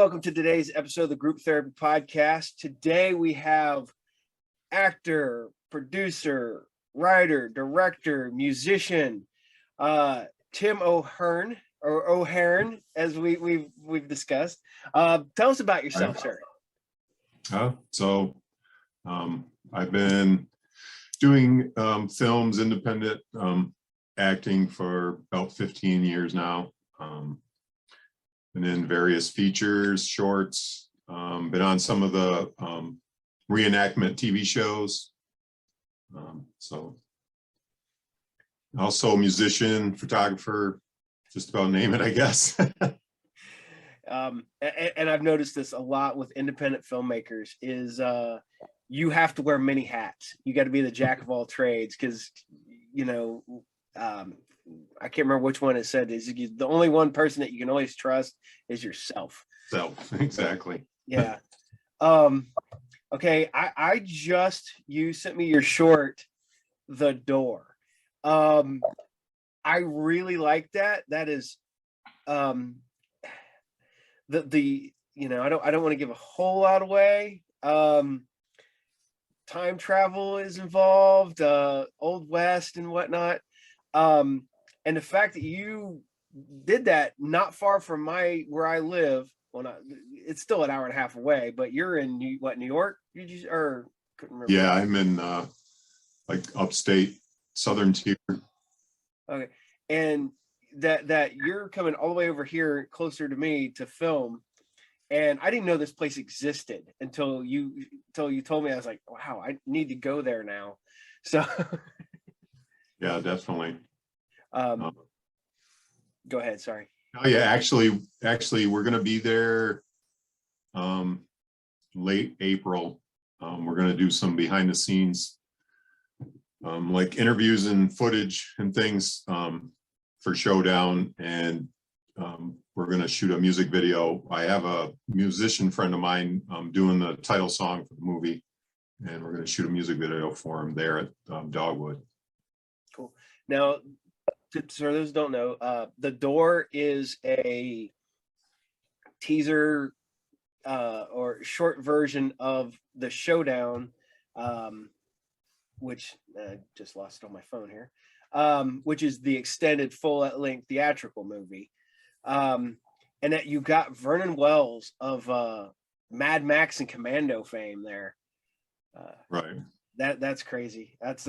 welcome to today's episode of the Group Therapy Podcast. Today we have actor, producer, writer, director, musician, Tim O'Hearn, or O'Hearn, as we've discussed. Tell us about yourself, sir. I've been doing films, independent acting for about 15 years now. And in various features, shorts, been on some of the reenactment TV shows. Also musician, photographer, just about name it, I guess. And I've noticed this a lot with independent filmmakers is you have to wear many hats. You got to be the jack of all trades because, I can't remember which one it said. Is the only one person that you can always trust is yourself. Exactly. Yeah. Okay. You sent me your short, The Door. I really like that. That is, I don't want to give a whole lot away. Time travel is involved, Old West and whatnot. And the fact that you did that not far from where I live, it's still an hour and a half away, but you're in New York? Couldn't remember. Yeah, I'm in like upstate southern tier. Okay. And that you're coming all the way over here closer to me to film. And I didn't know this place existed until you told me. I was like, wow, I need to go there now. So yeah, definitely. Go ahead. Sorry. Oh yeah, actually, we're going to be there late April. We're going to do some behind the scenes, like interviews and footage and things for Showdown, and we're going to shoot a music video. I have a musician friend of mine doing the title song for the movie, and we're going to shoot a music video for him there at Dogwood. Cool. Now, for those who don't know, The Door is a teaser or short version of the Showdown, which I just lost it on my phone here, which is the extended full-length theatrical movie. And that you got Vernon Wells of Mad Max and Commando fame there. Right. That's crazy. That's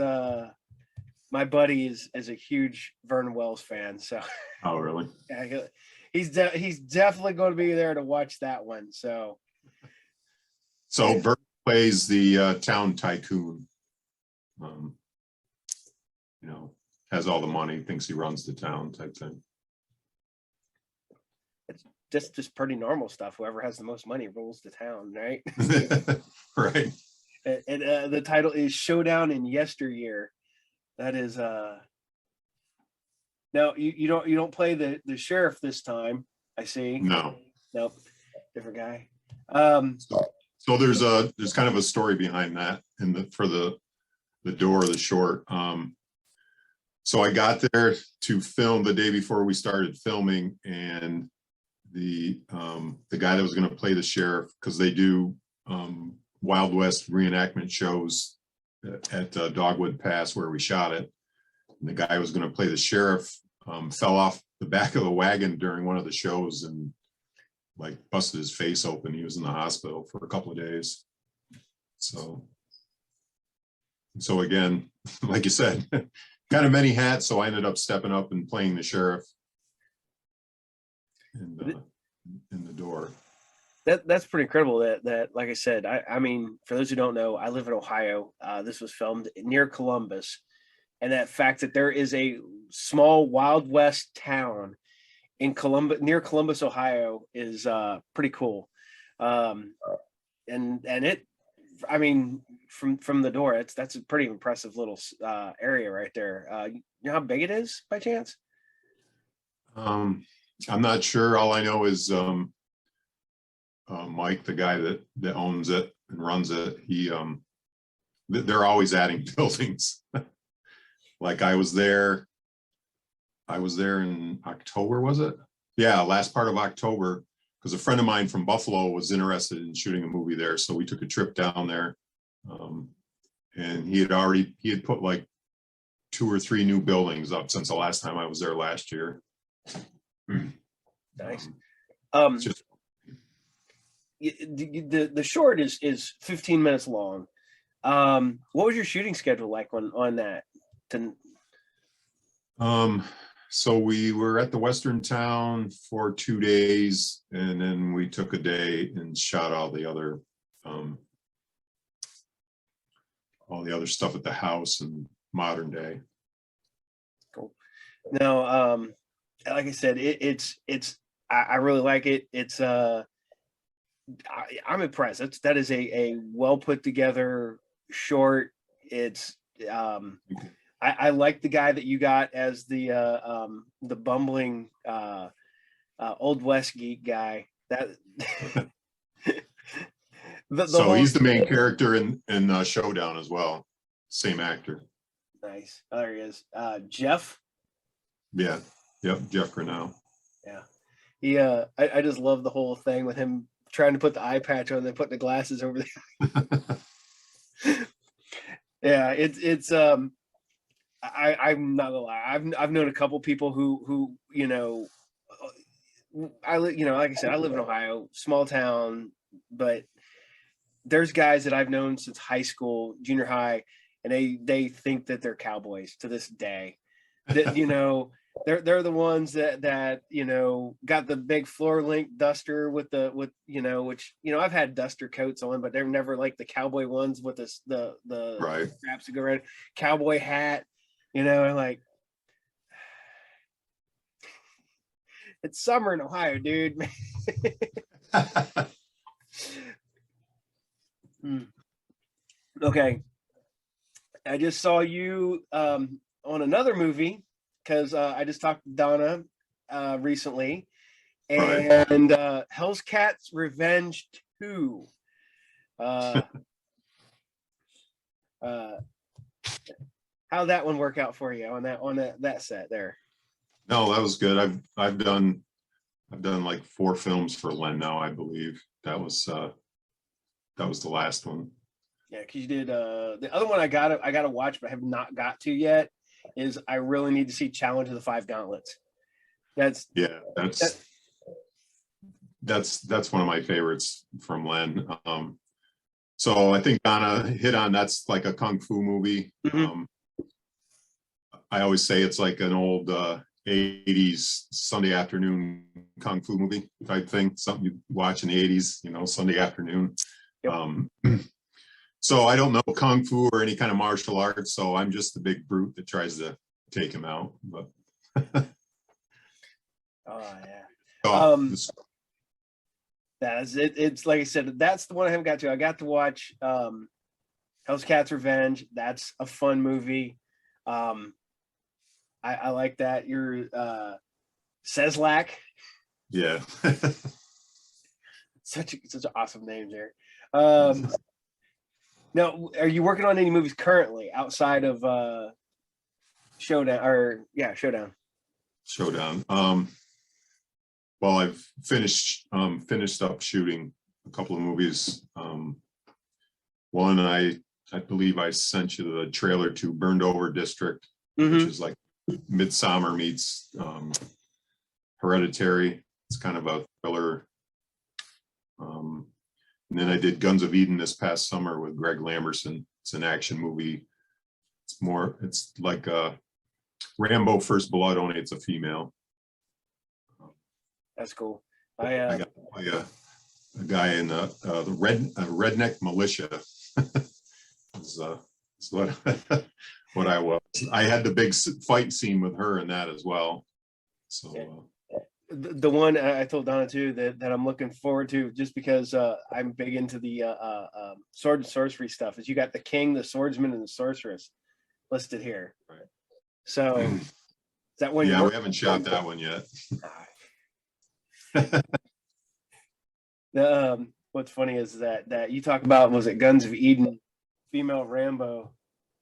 my buddy is a huge Vernon Wells fan. So. Oh, really? Yeah, he's definitely going to be there to watch that one. So Bert plays the town tycoon. Has all the money, thinks he runs the town type thing. It's just pretty normal stuff. Whoever has the most money rules the town, right? Right. And the title is Showdown in Yesteryear. That is now you don't play the sheriff this time. I see. No. Nope. Different guy. So there's kind of a story behind that for the Door, the short. So I got there to film the day before we started filming, and the guy that was going to play the sheriff, because they do Wild West reenactment shows at Dogwood Pass where we shot it. And the guy who was going to play the sheriff fell off the back of the wagon during one of the shows and like busted his face open. He was in the hospital for a couple of days. So again, like you said, kind of many hats. So I ended up stepping up and playing the sheriff in The Door. That's pretty incredible that like I said, I mean, for those who don't know, I live in Ohio. This was filmed near Columbus, and that fact that there is a small Wild West town in near Columbus, Ohio is pretty cool. And it, I mean, from The Door, that's a pretty impressive little area right there. You know how big it is by chance? I'm not sure. All I know is Mike, the guy that owns it and runs it, they're always adding buildings. Like I was there in October, was it? Yeah, last part of October, because a friend of mine from Buffalo was interested in shooting a movie there. So we took a trip down there. And he had put like 2 or 3 new buildings up since the last time I was there last year. Nice. Just, The short is 15 minutes long. What was your shooting schedule like on that? So we were at the Western town for 2 days, and then we took a day and shot all the other stuff at the house and modern day. Cool. Now, like I said, I really like it. It's I'm impressed. That is a well put together short. It's I like the guy that you got as the bumbling Old West geek guy. That so he's the main character in Showdown as well. Same actor. Nice. Oh, there he is. Jeff. Yeah. Yep. Jeff Grinnell. Yeah. He I just love the whole thing with him trying to put the eye patch on and then putting the glasses over there. Yeah, it's I'm not gonna lie. I've known a couple people who like I said, I live in Ohio, small town, but there's guys that I've known since high school, junior high, and they think that they're cowboys to this day. That they're the ones that got the big floor length duster with which I've had duster coats on, but they're never like the cowboy ones with the right straps to go around, cowboy hat, and like it's summer in Ohio, dude. Okay. I just saw you on another movie because I just talked to Donna recently, and Hell's Cats Revenge 2. How'd that one work out for you on that set there? No, that was good. I've done like 4 films for Len now, I believe. That was the last one. Yeah, because you did the other one I gotta watch, but I have not got to yet. Is I really need to see Challenge of the 5 Gauntlets. That's one of my favorites from Len. So I think Donna hit on, that's like a kung fu movie. Mm-hmm. I always say it's like an old 80s Sunday afternoon kung fu movie type thing, something you watch in the 80s, Sunday afternoon. Yep. So I don't know kung fu or any kind of martial arts, so I'm just the big brute that tries to take him out. But oh yeah. That's it. It's like I said, that's the one I haven't got to. I got to watch Hell's Cats Revenge. That's a fun movie. I like that. You're Seslak. Yeah. such an awesome name there. Now, are you working on any movies currently outside of Showdown? Showdown. Well, I've finished up shooting a couple of movies. One I believe I sent you the trailer to, Burned Over District, which is like Midsommar meets Hereditary. It's kind of a thriller. And then I did Guns of Eden this past summer with Greg Lamberson. It's an action movie. It's like a Rambo First Blood, only it's a female. That's cool. I got to play a guy in the redneck militia. Is what what I was. I had the big fight scene with her in that as well. So the one I told Donna too that I'm looking forward to, just because I'm big into the sword and sorcery stuff, is you got the king, the swordsman, and the sorceress listed here. Right. So is that one? Yeah, we haven't shot that one yet. What's funny is that you talk about, was it Guns of Eden, female Rambo?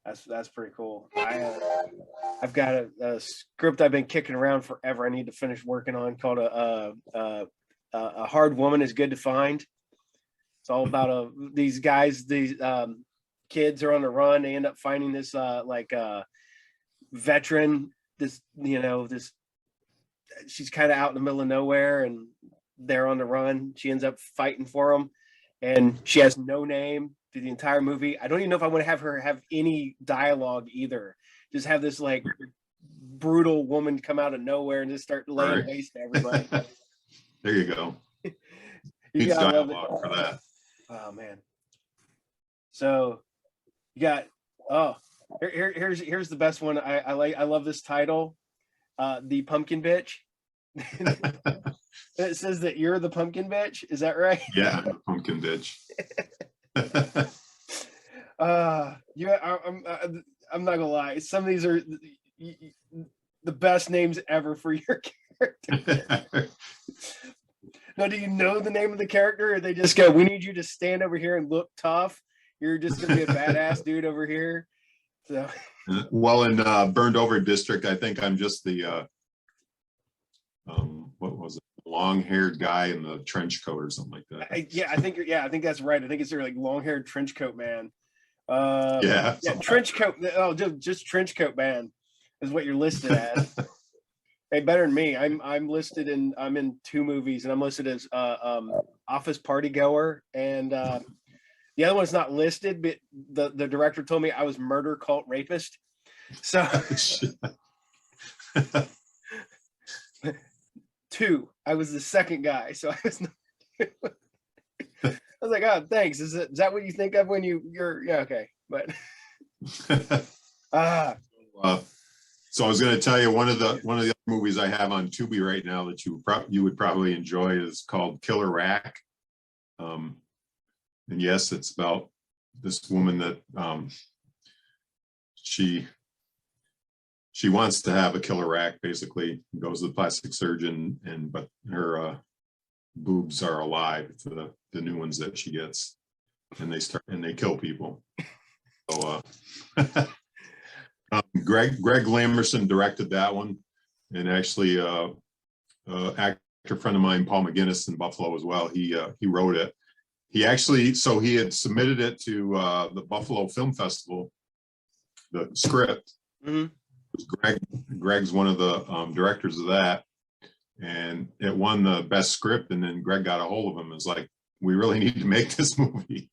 That's pretty cool. I've got a script I've been kicking around forever. I need to finish working on, called A hard woman is good to find. It's all about these guys, these kids are on the run. They end up finding this veteran. This she's kind of out in the middle of nowhere, and they're on the run. She ends up fighting for them, and she has no name through the entire movie. I don't even know if I want to have her have any dialogue either. Just have this like brutal woman come out of nowhere and just start laying waste to everybody. There you go. You Needs gotta dialogue love it. for that. Oh man. So you got here's the best one. I love this title. The Pumpkin Bitch. It says that you're the pumpkin bitch. Is that right? Yeah, I'm a pumpkin bitch. Yeah, I'm not gonna lie. Some of these are the best names ever for your character. Now, do you know the name of the character, or they just go, "We need you to stand over here and look tough. You're just gonna be a badass dude over here." So, well, in Burned Over District, I think I'm just the what was it? Long-haired guy in the trench coat or something like that. I think that's right. I think it's their like long-haired trench coat man. Yeah, trench coat. Oh, just trench coat man is what you're listed as. Hey, better than me. I'm listed in. I'm in 2 movies, and I'm listed as office party goer, and the other one's not listed. But the director told me I was murder cult rapist. So 2. I was the second guy, so I was. I was like, oh, thanks. Is that what you think of when you're yeah, okay, but so I was going to tell you one of the other movies I have on Tubi right now that you would probably enjoy is called Killer Rack. And yes, it's about this woman that she wants to have a killer rack, basically. Goes to the plastic surgeon, but her boobs are alive, the new ones that she gets, and they kill people. So Greg Lamerson directed that one, and actually actor friend of mine, Paul McGinnis in Buffalo as well, he wrote it. He had submitted it to the Buffalo Film Festival, the script. Mm-hmm. Greg's one of the directors of that, and it won the best script. And then Greg got a hold of him and was like, we really need to make this movie.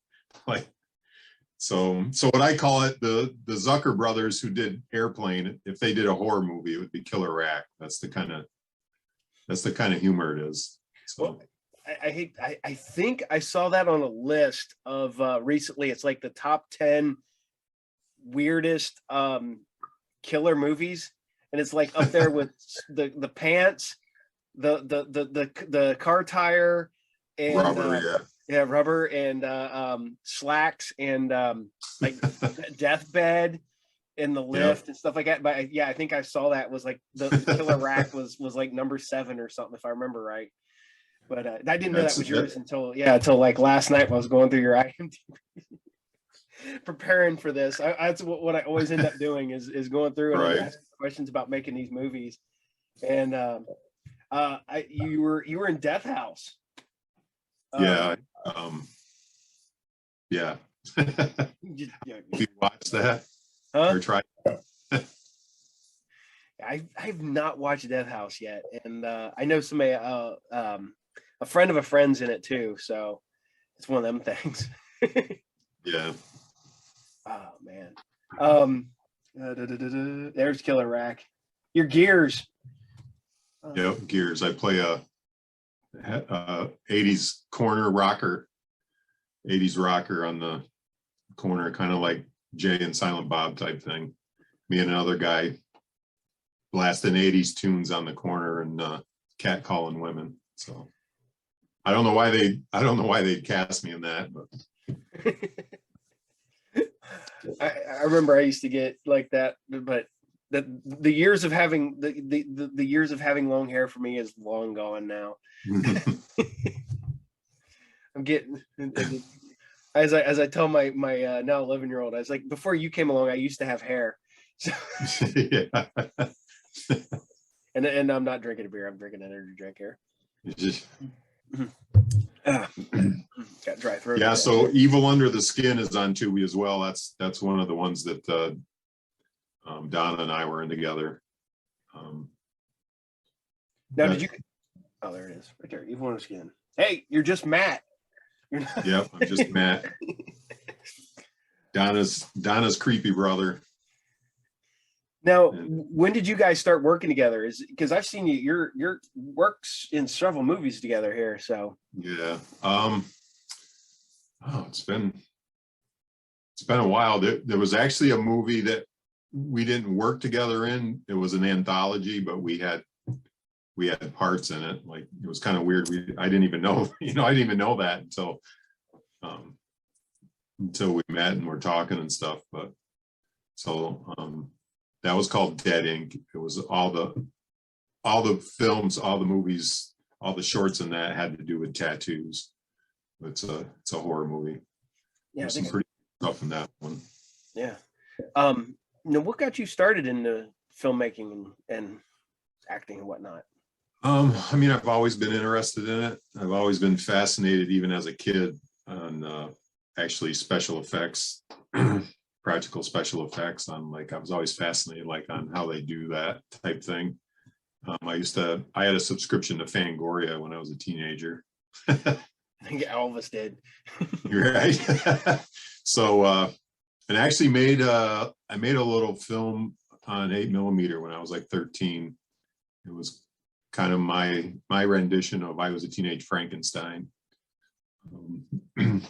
So what I call it, the Zucker brothers who did Airplane, if they did a horror movie, it would be Killer Rack. That's the kind of humor it is. So well, I think I saw that on a list of recently. It's like the top 10 weirdest killer movies, and it's like up there with the pants, the car tire, and Rubber, rubber, and slacks, and like deathbed in the lift and stuff like that. But I think I saw that was like the Killer Rack was like number 7 or something, if I remember right. But I didn't know that was yours until like last night when I was going through your IMDb preparing for this. That's what I always end up doing is going through and asking questions about making these movies. And you were in Death House. Yeah. Have you watched that? Huh? Or tried? I've not watched Death House yet, and I know somebody, a friend of a friend's in it too, so it's one of them things. Yeah. Oh man. There's Killer Rack. Your Gears. Yep, Gears. I play a 80s corner rocker, 80s rocker on the corner, kind of like Jay and Silent Bob type thing. Me and another guy blasting 80s tunes on the corner and catcalling women. So I don't know why they cast me in that, but I remember I used to get like that, but the years of having the years of having long hair for me is long gone now. I'm getting, as I tell my now 11-year-old, I was like, before you came along, I used to have hair. So, yeah. and I'm not drinking a beer. I'm drinking an energy drink here. Got dry throat. Yeah, so Evil Under the Skin is on Tubi as well. That's one of the ones that Donna and I were in together. Now, did you? Oh, there it is, right there. Evil Under the Skin. Hey, you're just Matt. You're not... Yep, I'm just Matt. Donna's creepy brother. Now, when did you guys start working together? Is because I've seen your works in several movies together here. So yeah, it's been a while. There was actually a movie that we didn't work together in. It was an anthology, but we had parts in it. Like, it was kind of weird. I didn't even know, I didn't even know that until we met and we're talking and stuff. But so that was called Dead Ink. It was all the films, all the movies, all the shorts in that had to do with tattoos. It's a horror movie. Yeah, there's some pretty stuff in that one. Yeah. Now, what got you started in the filmmaking and acting and whatnot? I mean, I've always been interested in it. I've always been fascinated, even as a kid, on actually special effects, practical special effects. I was always fascinated, on how they do that type thing. I had a subscription to Fangoria when I was a teenager. I think all of us did. You're right. So, and I actually made a little film on 8mm when I was like 13. It was kind of my rendition of I Was a Teenage Frankenstein.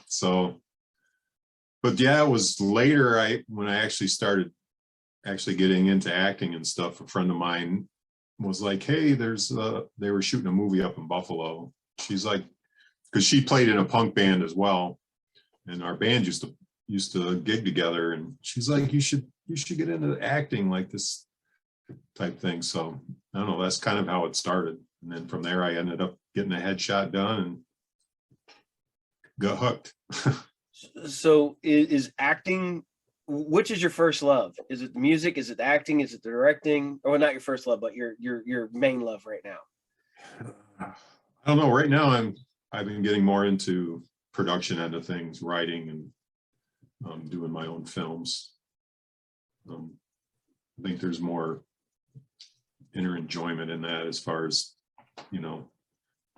So, but yeah, it was later when I actually started getting into acting and stuff. A friend of mine was like, hey, they were shooting a movie up in Buffalo. She's like, because she played in a punk band as well, and our band used to gig together, and she's like, you should get into acting, like this type thing. So I don't know, that's kind of how it started. And then from there I ended up getting a headshot done and got hooked. So is acting, which is your first love? Is it the music? Is it the acting? Is it the directing? Or not your first love, but your main love right now? I don't know. Right now I've been getting more into production end of things, writing, and doing my own films. I think there's more inner enjoyment in that, as far as,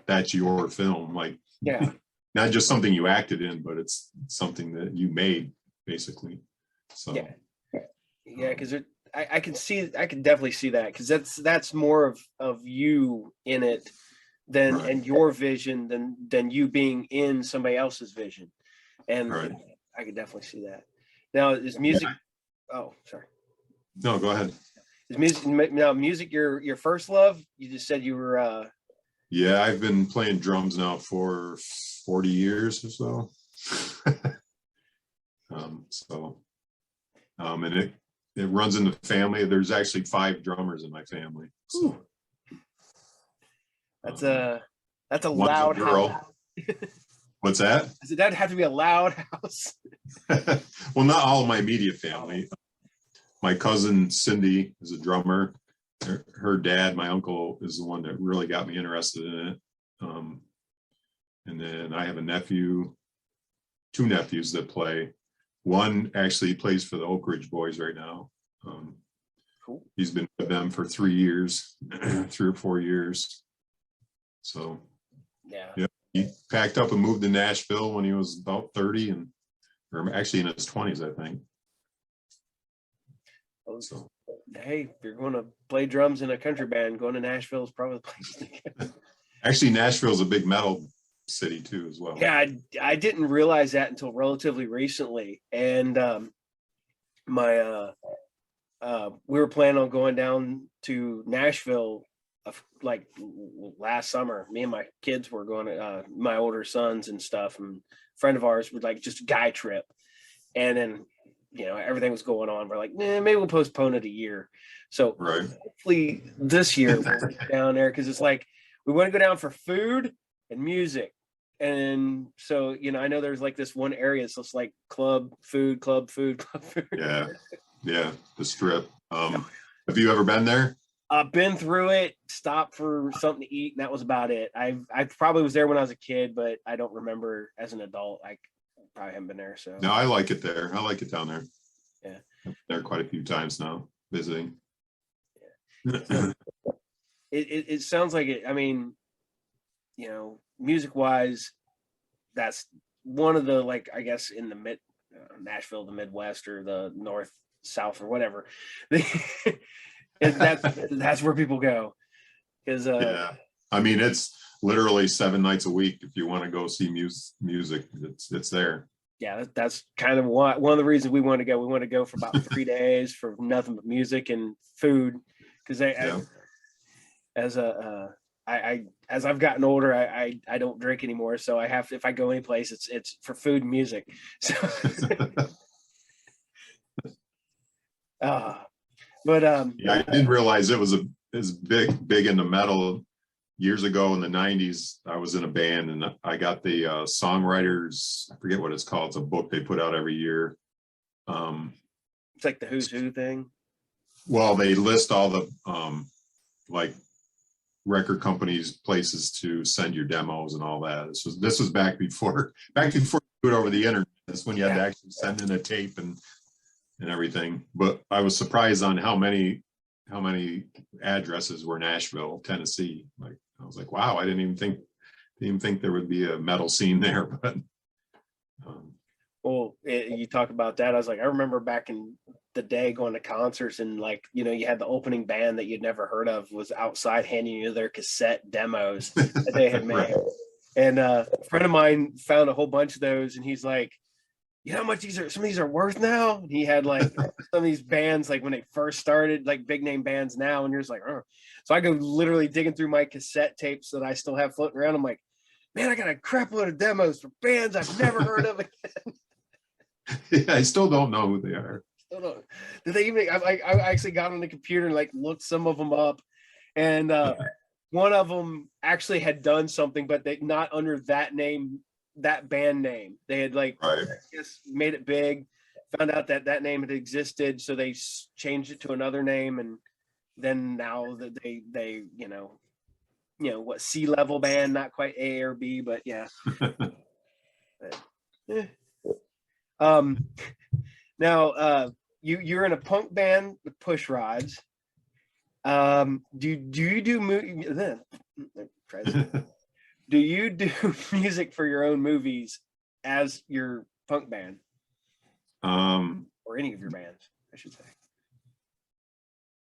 that's your film, like, yeah, not just something you acted in, but it's something that you made, basically. So yeah, because I can definitely see that, because that's more of you in it than right. And your vision than you being in somebody else's vision, and Right. I can definitely see that. Now, is music? Yeah. Oh, sorry. No, go ahead. Is music your first love? You just said you were. Yeah, I've been playing drums now for 40 years or so. And it runs in the family. There's actually 5 drummers in my family. So, that's a loud house. What's that? Does that have to be a loud house? Well, not all of my immediate family. My cousin Cindy is a drummer. Her dad, my uncle, is the one that really got me interested in it. And then I have 2 nephews that play. One actually plays for the Oak Ridge Boys right now. Cool. He's been with them for 3 years, 3 or 4 years. So yeah, he packed up and moved to Nashville when he was about 30, or actually in his 20s, I think. So, hey, if you're going to play drums in a country band, going to Nashville is probably the place to go. Actually, Nashville's a big metal city too, as well. Yeah, I didn't realize that until relatively recently, and we were planning on going down to Nashville like last summer. Me and my kids were going to my older sons and stuff, and a friend of ours would like just a guy trip, and then everything was going on. We're like, maybe we'll postpone it a year. So right. Hopefully this year we'll get down there, because it's like we want to go down for food and music. And so, I know there's like this one area, so it's like club food. Yeah, the Strip. Have you ever been there? Been through it, stopped for something to eat, and that was about it. I probably was there when I was a kid, but I don't remember as an adult. I probably haven't been there. So No, I like it there. I like it down there. yeah, I've been there quite a few times now visiting. so it sounds like it. I mean, music wise, that's one of the, like, I guess in the Nashville, the Midwest, or the North, South, or whatever. That's where people go. Because Yeah, I mean, it's literally 7 nights a week. If you want to go see music, it's there. yeah, that's kind of one of the reasons we want to go. We want to go for about 3 days for nothing but music and food. Because Yeah. as I've gotten older, I don't drink anymore, so I have to, if I go any place, it's for food and music. So, but Yeah, I didn't realize it was big into metal. Years ago in the 90s, I was in a band and I got the songwriters, I forget what it's called. It's a book they put out every year. It's like the Who's Who thing. Well, they list all the like record companies, places to send your demos and all that. This was back before you do it over the internet. That's when you had to actually send in a tape and everything. But I was surprised on how many addresses were Nashville, Tennessee. Like, I was like, wow, I didn't even think there would be a metal scene there. But well, you talk about that. I was like, I remember back in the day going to concerts, and like, you had the opening band that you'd never heard of was outside handing you their cassette demos that they had made. Right. And a friend of mine found a whole bunch of those, and he's like, you know how much some of these are worth now? And he had like some of these bands, like when they first started, like big name bands now, and you're just like, oh. So I go literally digging through my cassette tapes that I still have floating around. I'm like, man, I got a crap load of demos for bands I've never heard of again. Yeah, I still don't know who they are. Still don't. Did they even? I actually got on the computer and like looked some of them up, and one of them actually had done something, but they not under that name. That band name, they had like, right, I guess made it big, found out that name had existed, so they changed it to another name, and then now that they what, C-level band, not quite A or B, but yeah. Now you're in a punk band with push rods. Do you do do you do music for your own movies as your punk band? Or any of your bands, I should say.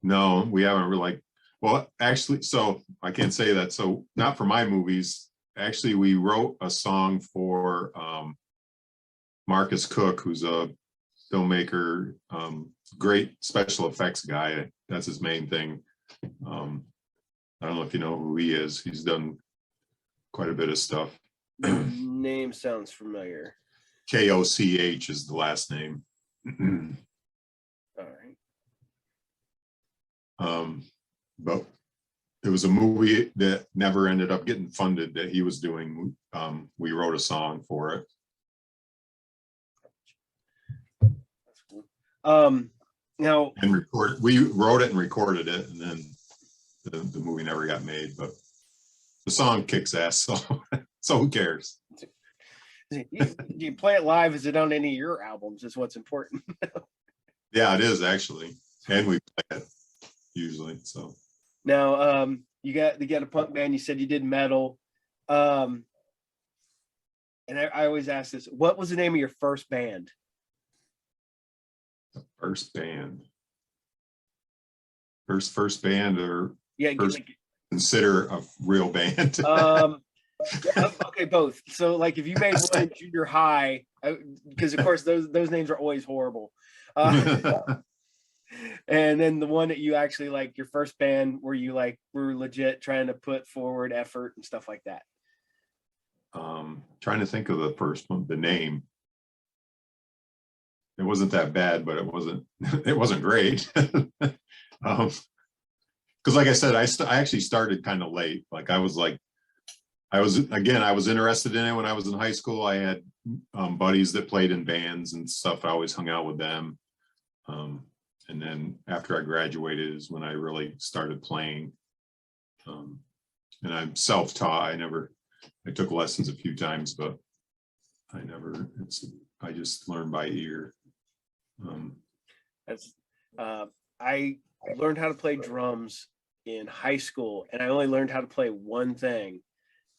No, we haven't really, well, actually, so I can't say that. So not for my movies. Actually, we wrote a song for Marcus Cook, who's a filmmaker, great special effects guy. That's his main thing. I don't know if you know who he is. He's done quite a bit of stuff. Name sounds familiar. Koch is the last name. All right. But it was a movie that never ended up getting funded that he was doing. We wrote a song for it. That's cool. Now, and we wrote it and recorded it, and then the movie never got made, but the song kicks ass, so who cares? You play it live? Is it on any of your albums? Is what's important. Yeah, it is actually, and we play it usually. So now, you got a punk band. You said you did metal, and I always ask this: what was the name of your first band? The first band, first band, or yeah, consider a real band. Okay, both. So like if you made one in junior high, because of course those names are always horrible, and then the one that you actually like, your first band where you like were legit trying to put forward effort and stuff like that. Trying to think of the first one, the name. It wasn't that bad, but it wasn't great. Because like I said, I actually started kind of late. Like I was interested in it when I was in high school. I had buddies that played in bands and stuff. I always hung out with them. And then after I graduated is when I really started playing. And I'm self-taught. I took lessons a few times, but I just learned by ear. I learned how to play drums in high school, and I only learned how to play one thing,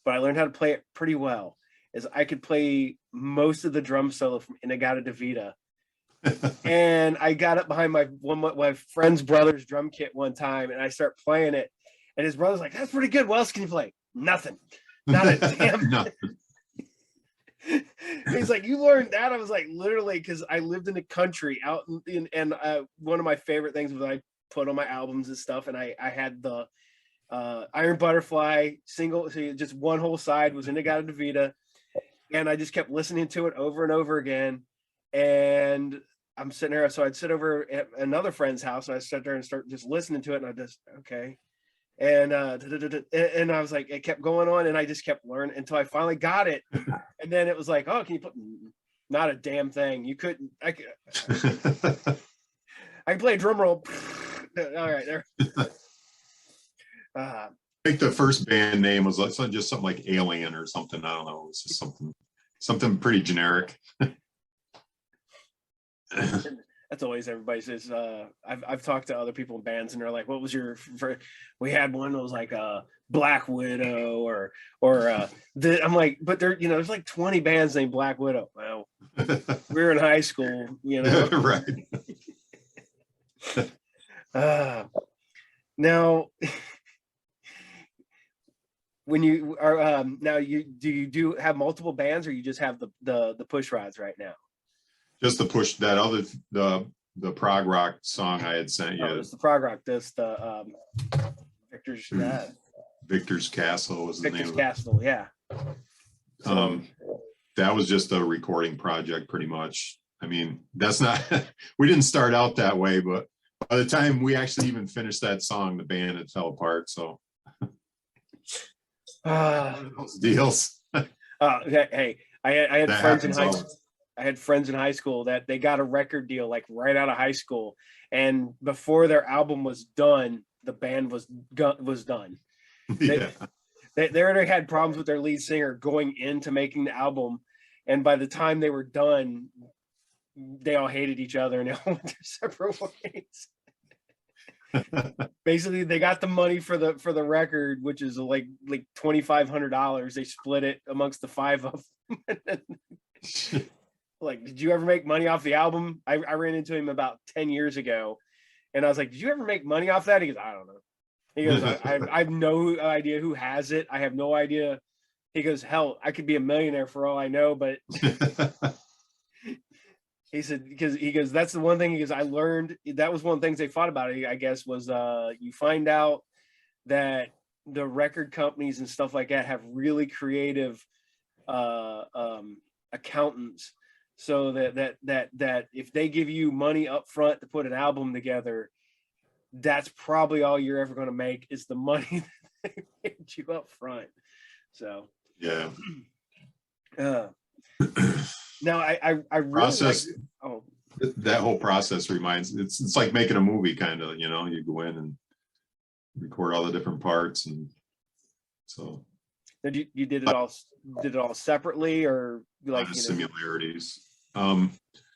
but I learned how to play it pretty well. Is I could play most of the drum solo from In-A-Gadda-Da-Vida. And I got up behind my friend's brother's drum kit one time, and I start playing it, and his brother's like, "That's pretty good. What else can you play?" Nothing. Not a damn. Nothing. He's like, "You learned that?" I was like, literally, because I lived in the country out and one of my favorite things was I put on my albums and stuff, and I had the Iron Butterfly single, so just one whole side was In-A-Gadda-Da-Vida, and I just kept listening to it over and over again. And I'm sitting there, so I'd sit over at another friend's house, and I sit there and start just listening to it, and I just okay. And and I was like, it kept going on, and I just kept learning until I finally got it. And then it was like, oh, can you put not a damn thing? You couldn't. I can play a drum roll. All right, there. I think the first band name was like just something like Alien or something. I don't know. It was just something pretty generic. That's always everybody says. I've talked to other people in bands, and they're like, "What was your?" We had one that was like Black Widow, or I'm like, but there's like 20 bands named Black Widow. Well, we were in high school, Right. Now, when you are now, do you have multiple bands, or you just have the push rods right now? Just to push that the prog rock song I had sent you. Oh, it's the prog rock. That's the Victor's Victor's Castle was the Victor's name. Castle, yeah. That was just a recording project, pretty much. I mean, that's not. We didn't start out that way, but by the time we actually even finished that song, the band had fell apart. So those deals. Hey, I had That friends in happens high all school. I had friends in high school that they got a record deal like right out of high school, and before their album was done, the band was done. Yeah. They already had problems with their lead singer going into making the album, and by the time they were done, they all hated each other and they all went their separate ways. Basically, they got the money for the record, which is like $2,500. They split it amongst the five of them. Like, did you ever make money off the album? I ran into him about 10 years ago, and I was like, did you ever make money off that? He goes, I don't know. He goes, I have no idea who has it. I have no idea. He goes, hell, I could be a millionaire for all I know. But he said, because he goes, that's the one thing. He goes, I learned, that was one of the things they fought about it, I guess, was you find out that the record companies and stuff like that have really creative accountants. So that if they give you money up front to put an album together, that's probably all you're ever going to make is the money that they paid you up front. So Yeah. Now I really process. Like, that whole process reminds it's like making a movie, kind of. You go in and record all the different parts, and so. You did it all separately, or like similarities.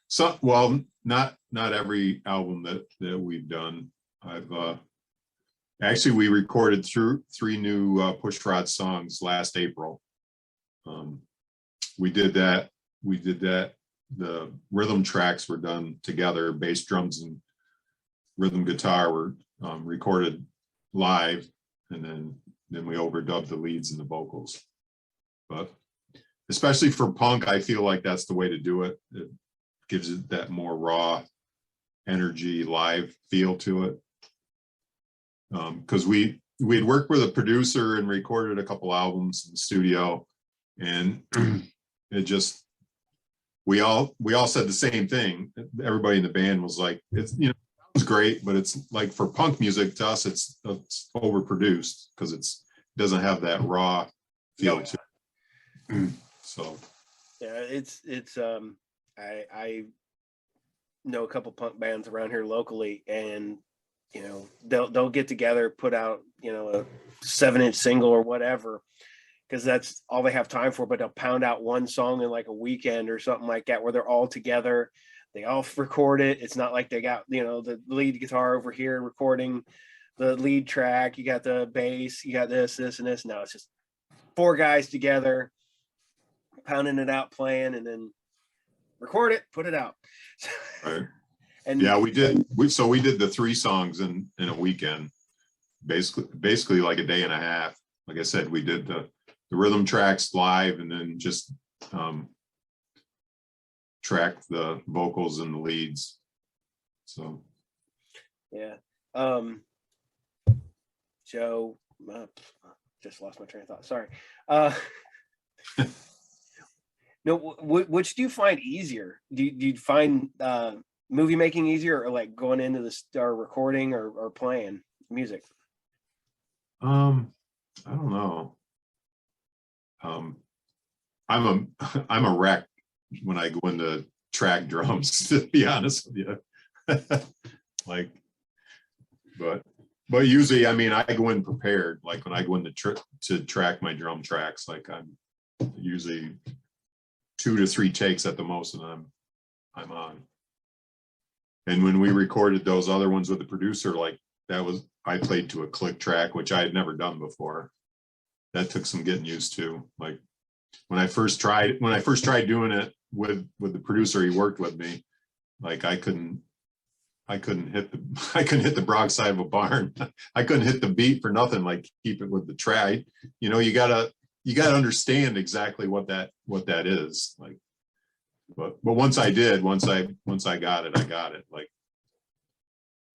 So well, not every album that we've done. I've actually we recorded through 3 new push rod songs last April. We did that. The rhythm tracks were done together. Bass, drums, and rhythm guitar were recorded live, and then we overdubbed the leads and the vocals. But especially for punk, I feel like that's the way to do it. It gives it that more raw energy, live feel to it. Because we had worked with a producer and recorded a couple albums in the studio, and it just we all said the same thing. Everybody in the band was like, it's it was great, but it's like for punk music to us, it's overproduced because it doesn't have that raw feel to it. So yeah, it's know a couple punk bands around here locally, and they'll get together, put out a 7-inch single or whatever, because that's all they have time for. But they'll pound out one song in like a weekend or something like that, where they're all together. They all record it. It's not like they got the lead guitar over here recording the lead track. You got the bass. You got this, and this. No, it's just 4 guys together, pounding it out, playing, and then record it, put it out. Right. And yeah, we did the 3 songs in a weekend, basically like a day and a half. Like I said, we did the rhythm tracks live, and then just tracked the vocals and the leads. So yeah. Joe, just lost my train of thought. Sorry. No, which do you find easier? Do you find movie making easier, or like going into or recording or playing music? I don't know. I'm a wreck when I go into track drums, to be honest with you. Like, but usually, I mean, I go in prepared. Like when I go in to track my drum tracks, like I'm usually 2 to 3 takes at the most, and I'm on. And when we recorded those other ones with the producer, like I played to a click track, which I had never done before. That took some getting used to. Like when I first tried doing it with the producer, he worked with me. Like I couldn't hit the broadside of a barn. I couldn't hit the beat for nothing. Like keep it with the track. You gotta understand exactly what that is. Like, but once I got it, I got it. Like,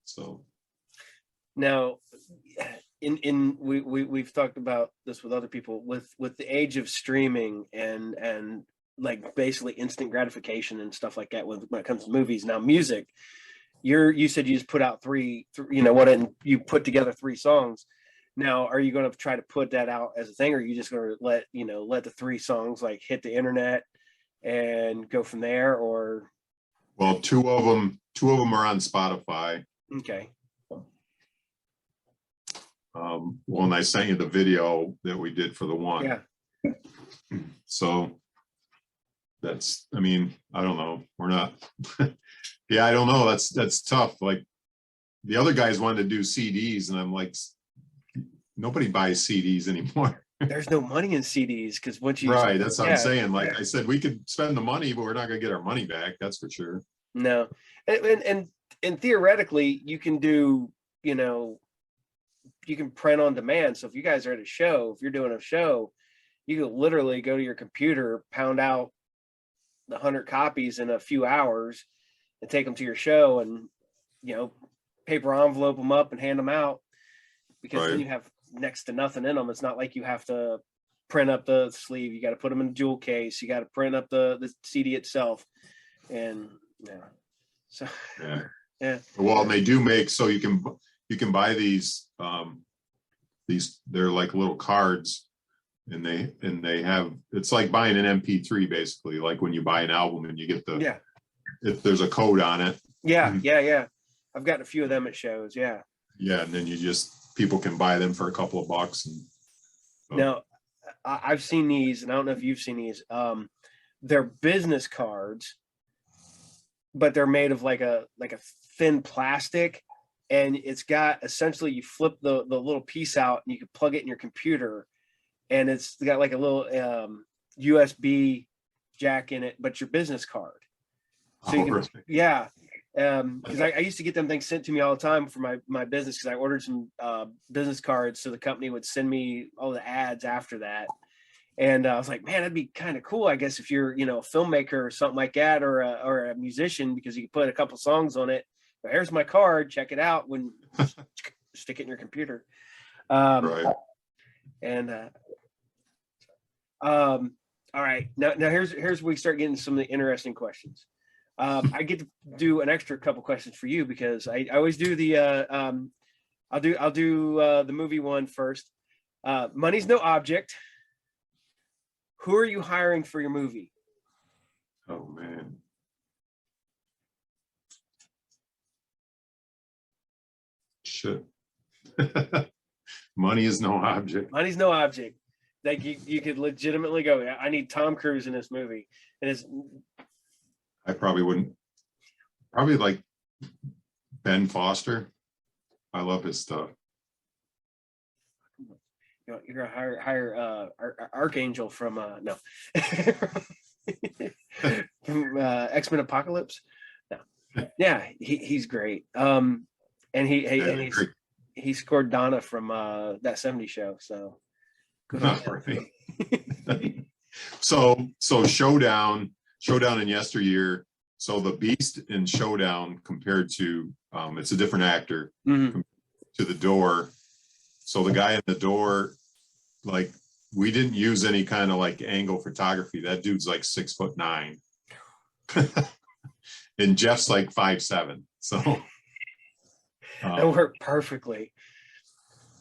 so. Now, we've talked about this with other people, with the age of streaming and like basically instant gratification and stuff like that when it comes to movies. Now, music, you said you just put out three, and you put together 3 songs. Now, are you going to try to put that out as a thing, or are you just going to let the 3 songs like hit the internet and go from there? Or, well, two of them are on Spotify. Okay. Well, and I sent you the video that we did for the one. Yeah. So that's, I mean, I don't know. We're not. Yeah, I don't know. That's tough. Like the other guys wanted to do CDs, and I'm like, nobody buys CDs anymore. There's no money in CDs, because once you right, that's what I'm saying. Like I said, we could spend the money, but we're not going to get our money back. That's for sure. No, and theoretically, you can do, you can print on demand. So if you guys are at a show, if you're doing a show, you can literally go to your computer, pound out the 100 copies in a few hours, and take them to your show, and paper envelope them up and hand them out, because then you have next to nothing in them. It's not like you have to print up the sleeve. You got to put them in a jewel case. You got to print up the CD itself, and so yeah. Well, and they do make, so you can buy these they're like little cards, and they have, it's like buying an MP3 basically, like when you buy an album and you get if there's a code on it. Yeah. I've gotten a few of them at shows. Yeah, and then people can buy them for a couple of bucks. And now I've seen these, and I don't know if you've seen these. They're business cards, but they're made of like a thin plastic, and it's got, essentially, you flip the little piece out and you can plug it in your computer, and it's got like a little USB jack in it, but your business card. So you can, because I used to get them things sent to me all the time for my business, because I ordered some business cards, so the company would send me all the ads after that. And I was like, man, that'd be kind of cool, I guess, if you're, a filmmaker or something like that, or a musician, because you can put a couple songs on it. But here's my card, check it out, when stick it in your computer. right. And all right, now here's where we start getting some of the interesting questions. I get to do an extra couple questions for you, because I always do the I'll do the movie one first. Money's no object. Who are you hiring for your movie? Oh man. shit. Money is no object. Money's no object. Like you could legitimately go, I need Tom Cruise in this movie. And it's I probably wouldn't. Probably like Ben Foster. I love his stuff. You're gonna hire Archangel from no from X-Men Apocalypse. No, yeah, he's great. And he scored Donna from that '70s show. So good on him. Right. So Showdown and Yesteryear. So the Beast in Showdown compared to it's a different actor to the Door. So the guy in the Door, like we didn't use any kind of like angle photography. That dude's like 6'9", and Jeff's like 5'7". So that worked perfectly.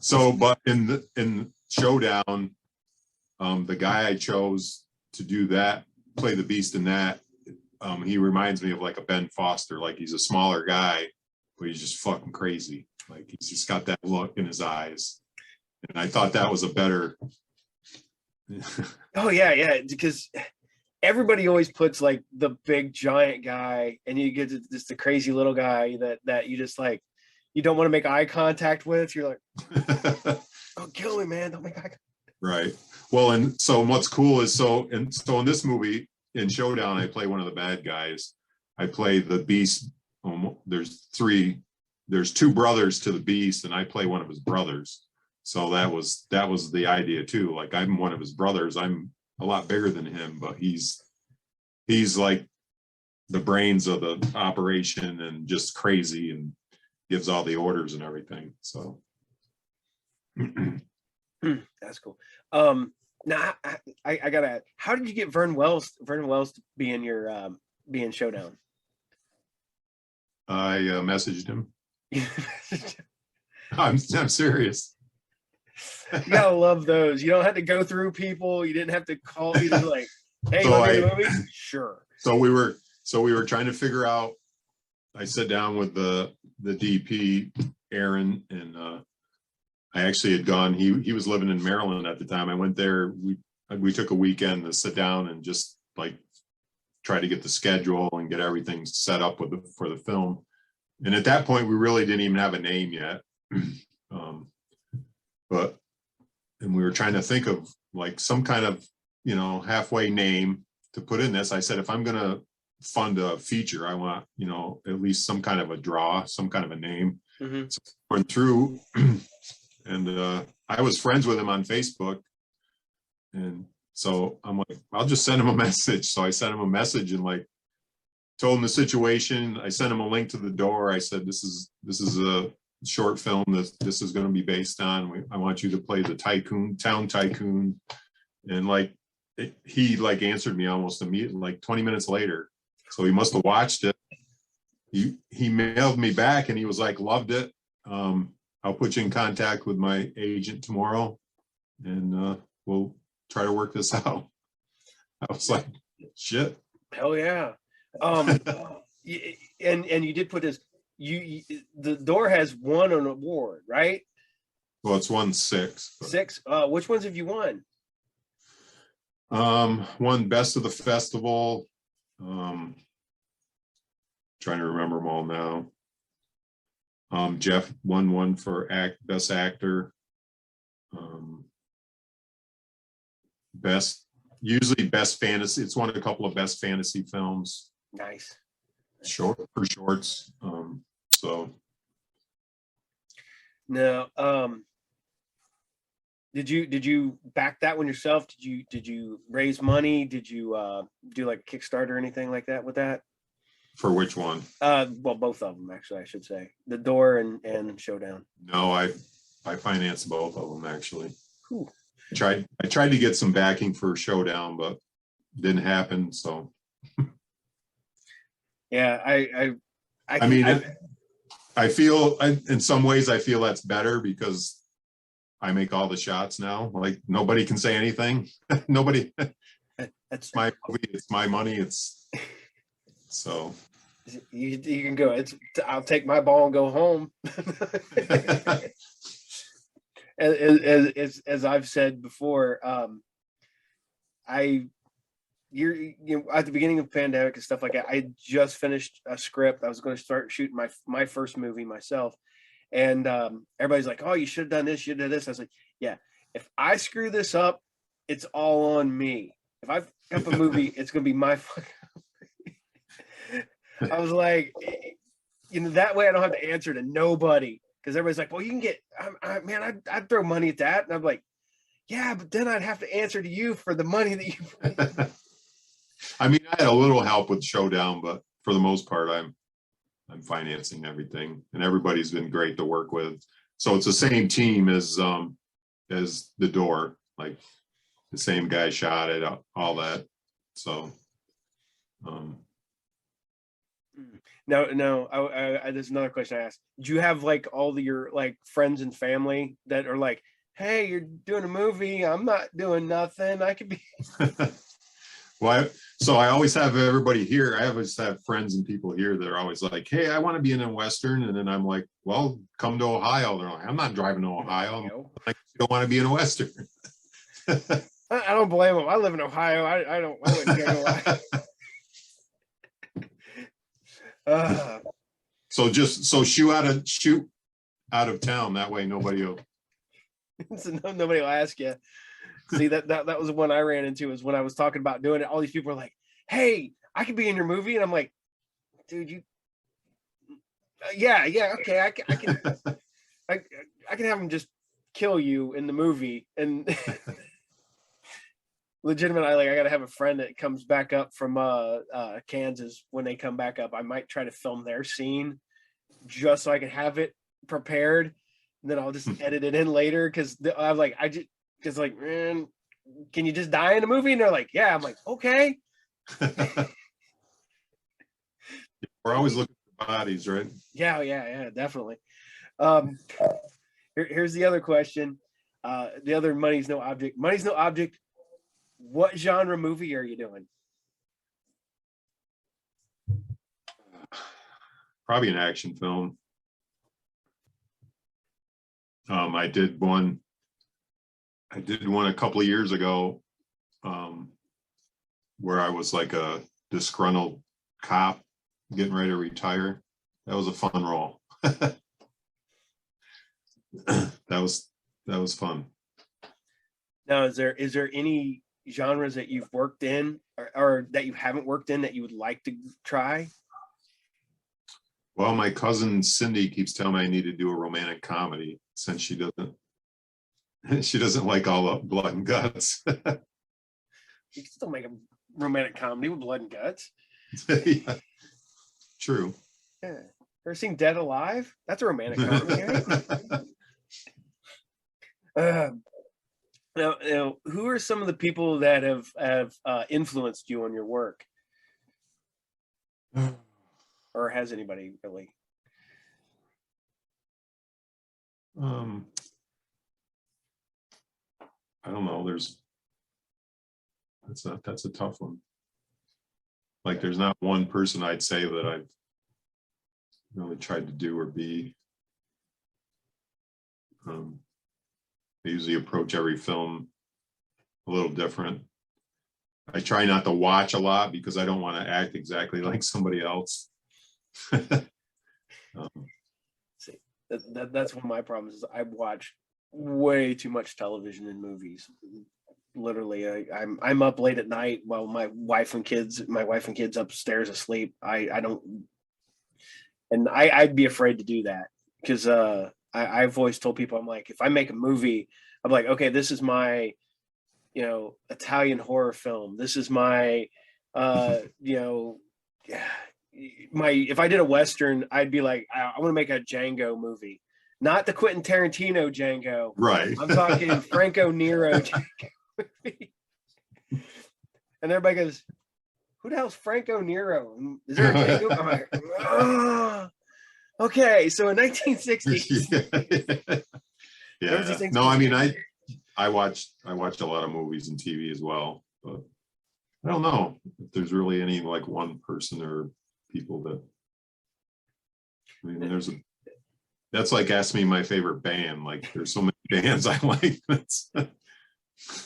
So, but in Showdown, the guy I chose to do that, play the Beast in that, he reminds me of like a Ben Foster. Like he's a smaller guy, but he's just fucking crazy. Like he's just got that look in his eyes. And I thought that was a better. Oh yeah, because everybody always puts like the big giant guy, and you get just the crazy little guy that you just like you don't want to make eye contact with. You're like, oh, kill me, man! Don't make eye contact. Right. Well, and so what's cool is so in this movie in Showdown, I play one of the bad guys. I play the Beast. There's two brothers to the Beast, and I play one of his brothers. So that was the idea too. Like I'm one of his brothers. I'm a lot bigger than him, but he's like the brains of the operation and just crazy and gives all the orders and everything. So that's cool. Now I gotta add, how did you get Vernon Wells to be in your be in Showdown? I messaged him. I'm serious. You gotta love those. You don't have to go through people. You didn't have to call. You just like, hey, so the movie? Sure. So we were trying to figure out. I sat down with the DP, Aaron, and I actually had gone. He was living in Maryland at the time. I went there. We took a weekend to sit down and just like try to get the schedule and get everything set up for the film. And at that point, we really didn't even have a name yet. And we were trying to think of like some kind of, halfway name to put in this. I said, if I'm going to fund a feature, I want, at least some kind of a draw, some kind of a name. Mm-hmm. So I went through and I was friends with him on Facebook. And so I'm like, I'll just send him a message. So I sent him a message and like told him the situation. I sent him a link to the Door. I said, this is a short film that this is going to be based on. I want you to play the town tycoon. And like he like answered me almost immediately, like 20 minutes later. So he must have watched it. He mailed me back and he was like, loved it. I'll put you in contact with my agent tomorrow and we'll try to work this out. I was like, shit. Hell yeah. And you did put this, the Door has won an award, right? Well, it's won 6. But... 6? Which ones have you won? Won Best of the Festival. Trying to remember them all now. Jeff won one for Best Actor. Usually Best Fantasy. It's won a couple of Best Fantasy films. Nice. Shorts. So. No. Did you back that one yourself? Did you raise money? Did you do like a Kickstarter or anything like that with that? For which one? Well, both of them actually, I should say. The Door and Showdown. No, I financed both of them actually. Cool. I tried to get some backing for Showdown, but didn't happen. So. Yeah, I feel in some ways I feel that's better because I make all the shots now. Like nobody can say anything. Nobody. That's my movie. It's my money. It's so. You can go. I'll take my ball and go home. As I've said before, I you know, at the beginning of the pandemic and stuff like that, I just finished a script. I was going to start shooting my first movie myself, and everybody's like, "Oh, you should have done this. You should have done this." I was like, "Yeah, if I screw this up, it's all on me. If I fuck up a movie, it's going to be my fuck." I was like, you know, that way I don't have to answer to nobody, because everybody's like, "Well, you can get, man, I'd throw money at that," and I'm like, "Yeah, but then I'd have to answer to you for the money that you." I mean, I had a little help with Showdown, but for the most part, I'm financing everything, and everybody's been great to work with. So it's the same team as the door, like the same guy shot it, all that. So No, there's another question I asked. Do you have like all your like friends and family that are like, "Hey, you're doing a movie. I'm not doing nothing. I could be." well, so I always have everybody here. I always have friends and people here that are always like, "Hey, I want to be in a Western." And then I'm like, "Well, come to Ohio." They're like, "I'm not driving to Ohio." I'm like, "You don't want to be in a Western." I don't blame them. I live in Ohio. I wouldn't care to lie. So shoot out of town. That way nobody will. So nobody will ask you. See, that was the one I ran into, is when I was talking about doing it. All these people are like, "Hey, I could be in your movie," and I'm like, "Dude, you, yeah, okay, I can I can have them just kill you in the movie." And legitimately, I gotta have a friend that comes back up from Kansas. When they come back up, I might try to film their scene just so I can have it prepared, and then I'll just edit it in later, because I'm like, man, can you just die in the movie? And they're like, "Yeah." I'm like, "Okay." We're always looking for bodies, right? Yeah, definitely. Here's the other question. The other money's no object. Money's no object. What genre movie are you doing? Probably an action film. I did one a couple of years ago, where I was like a disgruntled cop getting ready to retire. That was a fun role. That was fun. Now, is there any genres that you've worked in, or that you haven't worked in, that you would like to try? Well, my cousin Cindy keeps telling me I need to do a romantic comedy, since she doesn't like all the blood and guts. You can still make a romantic comedy with blood and guts. Yeah. True. Yeah. Ever seen Dead Alive? That's a romantic comedy, right? Now, who are some of the people that have influenced you on your work? Or has anybody really? I don't know. That's a tough one. Like, there's not one person I'd say that I've really tried to do or be. I usually approach every film a little different. I try not to watch a lot because I don't want to act exactly like somebody else. See, that's one of my problems, is I watch way too much television and movies. Literally, I'm up late at night while my wife and kids upstairs asleep. I don't, and I'd be afraid to do that, because I've always told people, I'm like, if I make a movie, I'm like, okay, this is my, Italian horror film. This is my, if I did a Western, I'd be like, I want to make a Django movie, not the Quentin Tarantino Django. Right. I'm talking Franco Nero Django movie. And everybody goes, "Who the hell's Franco Nero? Is there a Django?" I'm like, oh, okay. So in 1960s. Yeah. No, I mean, I watch a lot of movies and TV as well, but I don't know if there's really any like one person or people that I mean, that's like asking me my favorite band. Like there's so many bands I like. I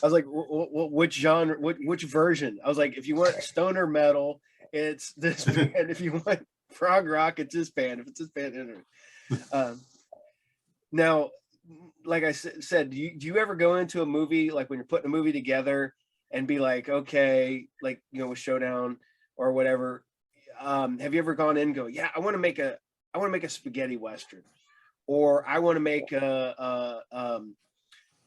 was like, which genre, which version? I was like, if you want stoner metal, it's this band. If you want prog rock, it's this band. If it's this band, now, like I said, do you ever go into a movie, like when you're putting a movie together and be like, okay, like, you know, with Showdown or whatever, have you ever gone in and go, yeah, I want to make a spaghetti Western, or I want to make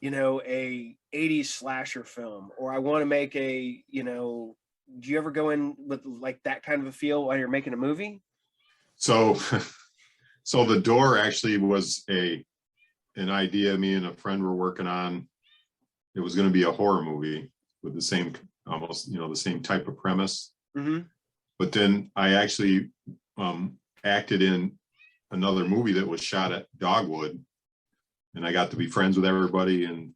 you know, a 80s slasher film, or I want to make a, you know, do you ever go in with like that kind of a feel while you're making a movie? So, so The Door actually was an idea me and a friend were working on. It was going to be a horror movie with the same, almost, you know, the same type of premise. Mm-hmm. But then I actually acted in another movie that was shot at Dogwood, and I got to be friends with everybody and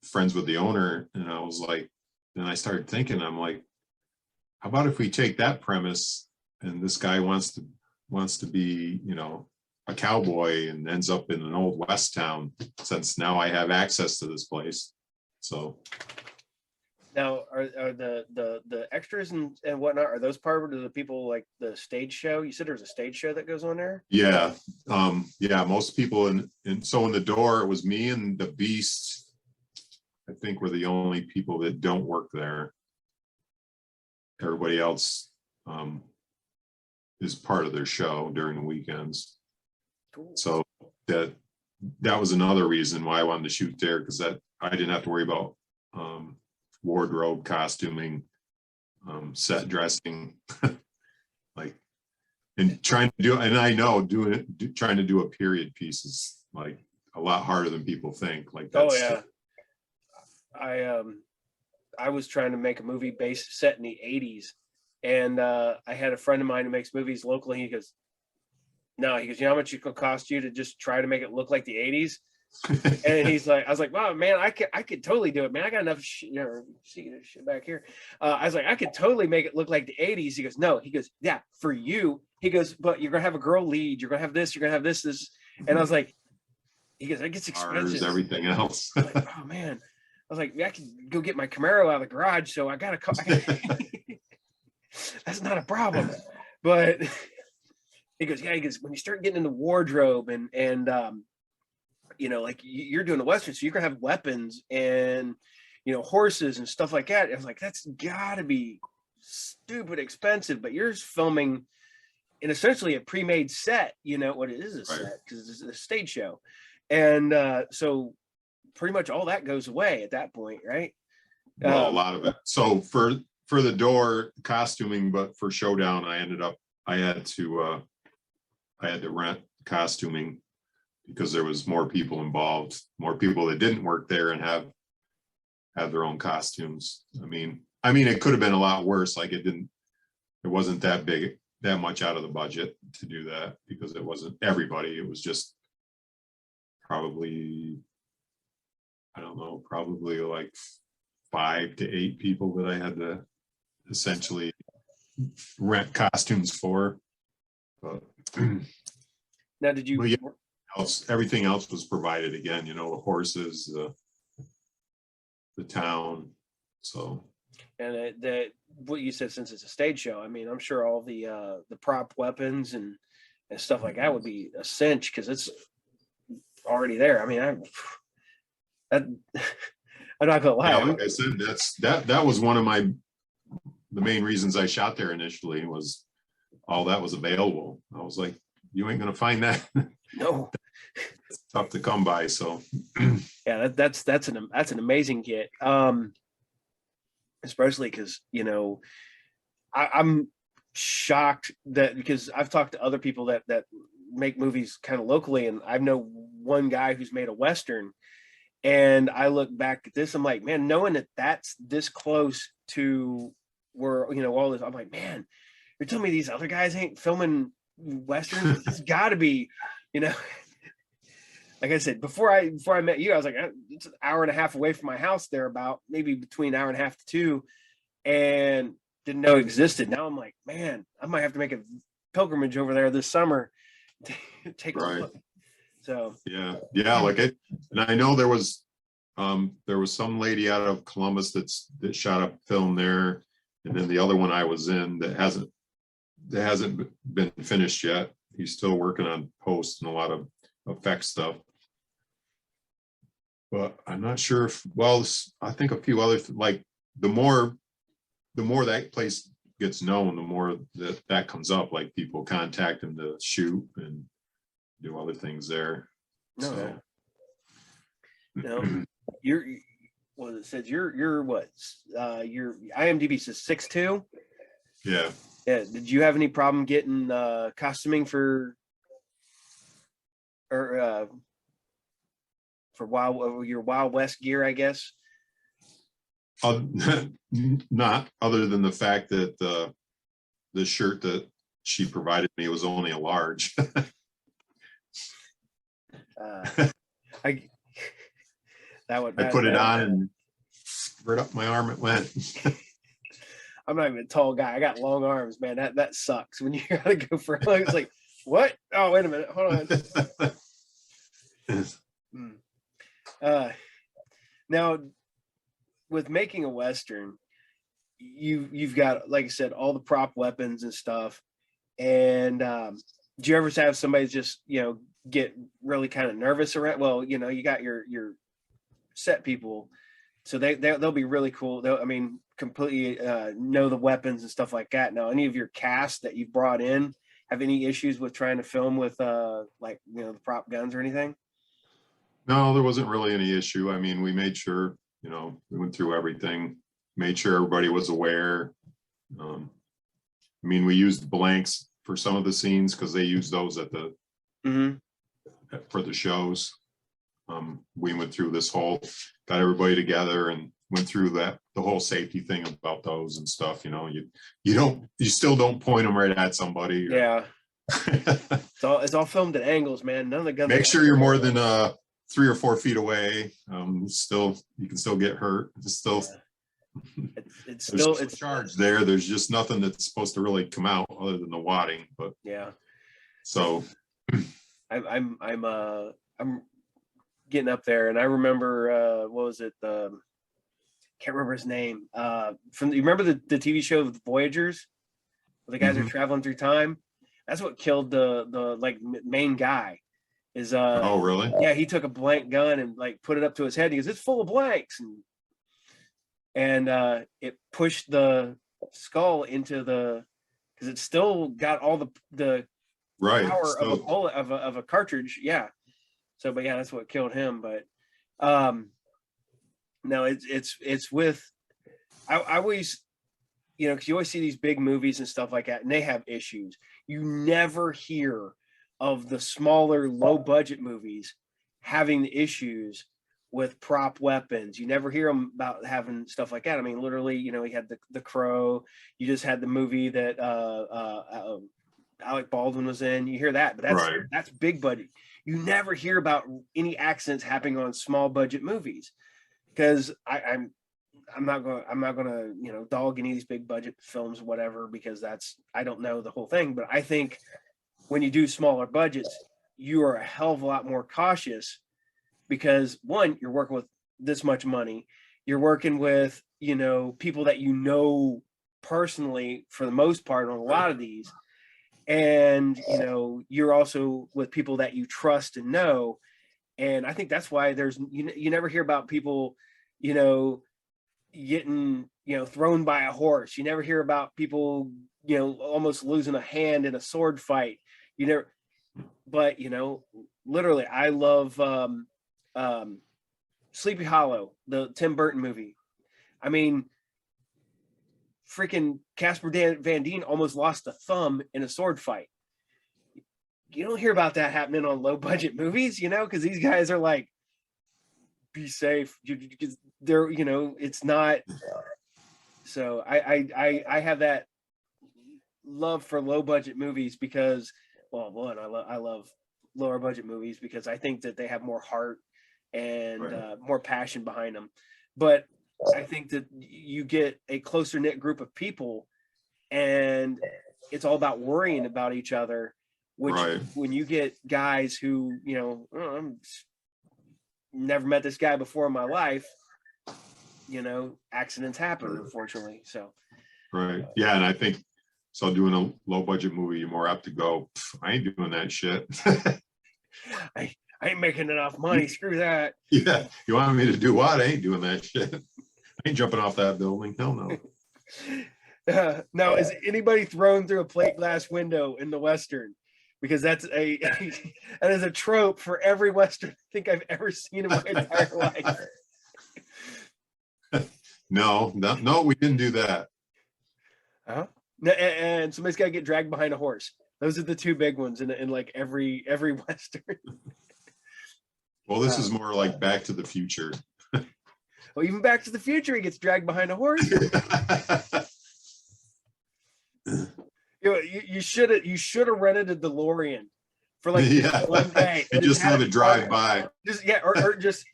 friends with the owner. And I was like, then I started thinking, I'm like, how about if we take that premise and this guy wants to be, you know, a cowboy and ends up in an old West town, since now I have access to this place. So Now, are the extras and whatnot, are those part of the people like the stage show? You said there's a stage show that goes on there? yeah, yeah, most people in so in The Door, it was me and the Beast, I think, were the only people that don't work there. Everybody else is part of their show during the weekends. Cool. So that was another reason why I wanted to shoot there, because that I didn't have to worry about wardrobe, costuming, set dressing, like, and trying to do, and I know trying to do a period piece is like a lot harder than people think. Like that's, oh yeah, I was trying to make a movie set in the 80s, and I had a friend of mine who makes movies locally. He goes, no, he goes, you know how much it could cost you to just try to make it look like the 80s? And he's like, I was like, wow, man, I could totally do it, man. I got enough you know, see this shit back here. I was like, I could totally make it look like the 80s. He goes, no, he goes, yeah, for you. He goes, but you're gonna have a girl lead, you're gonna have this, you're gonna have this. And I was like, he goes, it gets expensive. Everything else. Like, oh man. I was like, yeah, I can go get my Camaro out of the garage, so I gotta that's not a problem. But he goes, yeah, he goes, when you start getting into wardrobe and you know, like you're doing a Western, so you're gonna have weapons and, you know, horses and stuff like that. I was like, that's gotta be stupid expensive, but you're filming in essentially a pre-made set, you know, what it is a set, because it's a stage show. And so pretty much all that goes away at that point, right? Well, a lot of it. So for The Door costuming, but for Showdown, I had to rent costuming because there was more people involved, more people that didn't work there and have their own costumes. I mean, it could have been a lot worse. Like it wasn't that much out of the budget to do that, because it wasn't everybody. It was just probably, I don't know, probably like 5 to 8 people that I had to essentially rent costumes for. But now, did you? Yeah, everything else was provided again. You know, the horses, the town. So. And what you said, since it's a stage show, I mean, I'm sure all the prop weapons and stuff like that would be a cinch, because it's already there. I mean, I'm not gonna lie. Yeah, like I said, that was one of the main reasons I shot there initially, was all that was available. I was like, you ain't gonna find that. No, it's tough to come by. So yeah, that's an amazing kit. Especially because, you know, I'm shocked that, because I've talked to other people that make movies kind of locally, and I know one guy who's made a Western, and I look back at this, I'm like, man, knowing that that's this close to where, you know, all this, I'm like, man, you're telling me these other guys ain't filming Westerns? It's got to be, you know. Like I said, before I met you, I was like, it's an hour and a half away from my house, there about maybe between an hour and a half to 2, and didn't know it existed. Now I'm like, man, I might have to make a pilgrimage over there this summer take a Right. look. So Yeah. Like and I know there was some lady out of Columbus that shot a film there, and then the other one I was in that hasn't been finished yet. He's still working on post and a lot of effect stuff. But I'm not sure if, well, I think a few other, like the more that place gets known, the more that comes up, like people contact him to shoot and do other things there. no, So no, you're well, it says you're what? Your IMDb says 6'2". yeah. Yeah. Did you have any problem getting costuming for your Wild West gear, I guess? Not other than the fact that the shirt that she provided me was only a large. I put it on and right up my arm it went. I'm not even a tall guy. I got long arms, man. That sucks when you gotta go for it's like, what? Oh, wait a minute. Hold on. Now with making a Western, you've got, like I said, all the prop weapons and stuff. And do you ever have somebody just, get really kind of nervous around? Well, you got your set people, so they'll be really cool. I mean, completely know the weapons and stuff like that. Now, any of your cast that you've brought in have any issues with trying to film with the prop guns or anything? No, there wasn't really any issue. I mean, we made sure, we went through everything, made sure everybody was aware. I mean, we used blanks for some of the scenes because they used those at the for the shows. We went through got everybody together and went through the whole safety thing about those and stuff. You still don't point them right at somebody. Yeah. It's all filmed at angles, man. None of the guns. Make sure you're more than 3 or 4 feet away. You can still get hurt. It's still. Yeah. It's charged there. There's just nothing that's supposed to really come out other than the wadding. But yeah. So I'm getting up there, and I remember what was it? Can't remember his name. You remember the TV show The Voyagers, where the guys are traveling through time? That's what killed the main guy. Is oh really? Yeah, he took a blank gun and put it up to his head. He goes, "It's full of blanks," and it pushed the skull into because it still got all the power of a bullet of a cartridge. Yeah. So, but yeah, that's what killed him. But no, it's with I always, because you always see these big movies and stuff like that, and they have issues. You never hear of the smaller, low budget movies having issues with prop weapons. You never hear them about having stuff like that. I mean, literally, you had the Crow. You just had the movie that Alec Baldwin was in. You hear that, but that's big budget. You never hear about any accidents happening on small budget movies, because I'm not gonna dog any of these big budget films, whatever, because I don't know the whole thing. But I think when you do smaller budgets, you are a hell of a lot more cautious, because one, you're working with this much money. You're working with, people that personally for the most part on a lot of these. And, you're also with people that you trust and know. And I think that's why you never hear about people, getting, thrown by a horse. You never hear about people, almost losing a hand in a sword fight. But literally, I love Sleepy Hollow, the Tim Burton movie. I mean, freaking Casper Van Dien almost lost a thumb in a sword fight. You don't hear about that happening on low budget movies, because these guys are like, be safe. They're, it's not. So I have that love for low budget movies because, well, one, I love lower budget movies because I think that they have more heart and more passion behind them. But I think that you get a closer knit group of people, and it's all about worrying about each other which Right. when you get guys who, you know, "Oh, I'm never met this guy before in my life," you know, accidents happen, unfortunately. So, Right. Yeah. And I think so doing a low budget movie, you're more apt to go, I ain't doing that shit. I ain't making enough money. Screw that. Yeah. You want me to do what? I ain't doing that shit. I ain't jumping off that building. Hell no. Now, is anybody thrown through a plate glass window in the Western? Because that's that is a trope for every Western I think I've ever seen in my entire life. No, we didn't do that. Uh-huh. And somebody's got to get dragged behind a horse. Those are the two big ones in like every Western. Well, this is more like Back to the Future. Well, even Back to the Future, he gets dragged behind a horse. You know, you should have rented a DeLorean for like one day and just have it drive by. Or just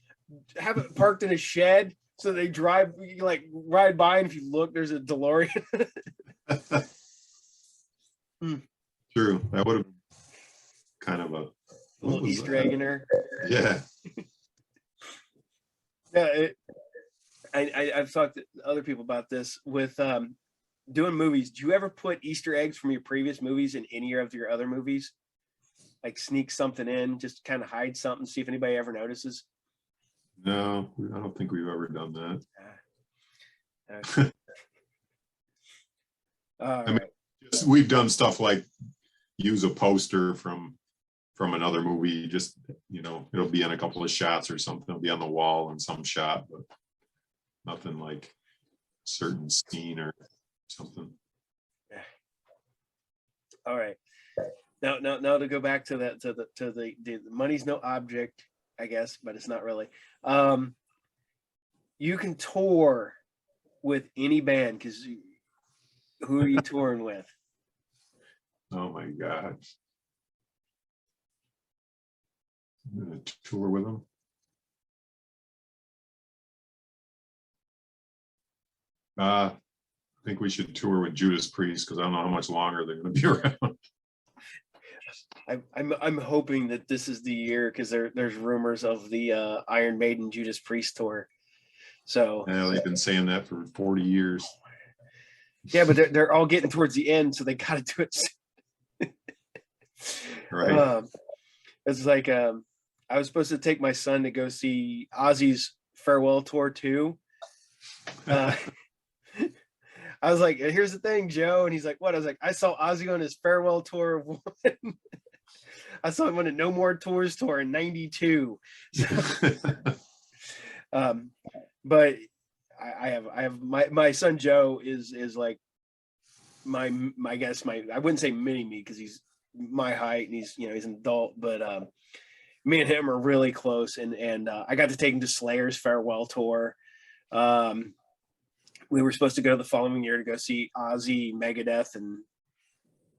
have it parked in a shed so they drive, you like ride by, and if you look, there's a DeLorean. True, that would have been kind of a little Easter egg in there. Yeah. Yeah, I've talked to other people about this with doing movies. Do you ever put Easter eggs from your previous movies in any of your other movies? Like sneak something in, just kind of hide something, see if anybody ever notices? No, I don't think we've ever done that. Okay. I mean, we've done stuff like use a poster from another movie, just, you know, it'll be in a couple of shots or something. It'll be on the wall in some shot, but nothing like certain scene or something. All right. Now to go back to that, to the money's no object, I guess, but it's not really. You can tour with any band, because who are you touring with? Oh my gosh. I'm gonna tour with them. I think we should tour with Judas Priest, because I don't know how much longer they're going to be around. I'm hoping that this is the year, because there's rumors of the Iron Maiden Judas Priest tour. So yeah, they've been saying that for 40 years. Yeah, but they're all getting towards the end, so they got to do it soon. Right. It's like I was supposed to take my son to go see Ozzy's farewell tour too. I was like, here's the thing, Joe. And he's like, what? I was like, I saw Ozzy on his farewell tour of one. I saw him on a No More Tours tour in '92. So, but I have my son Joe is like my I guess I wouldn't say mini me, because he's my height and he's, you know, he's an adult, but me and him are really close, and I got to take him to Slayer's farewell tour. We were supposed to go the following year to go see Ozzy, Megadeth, and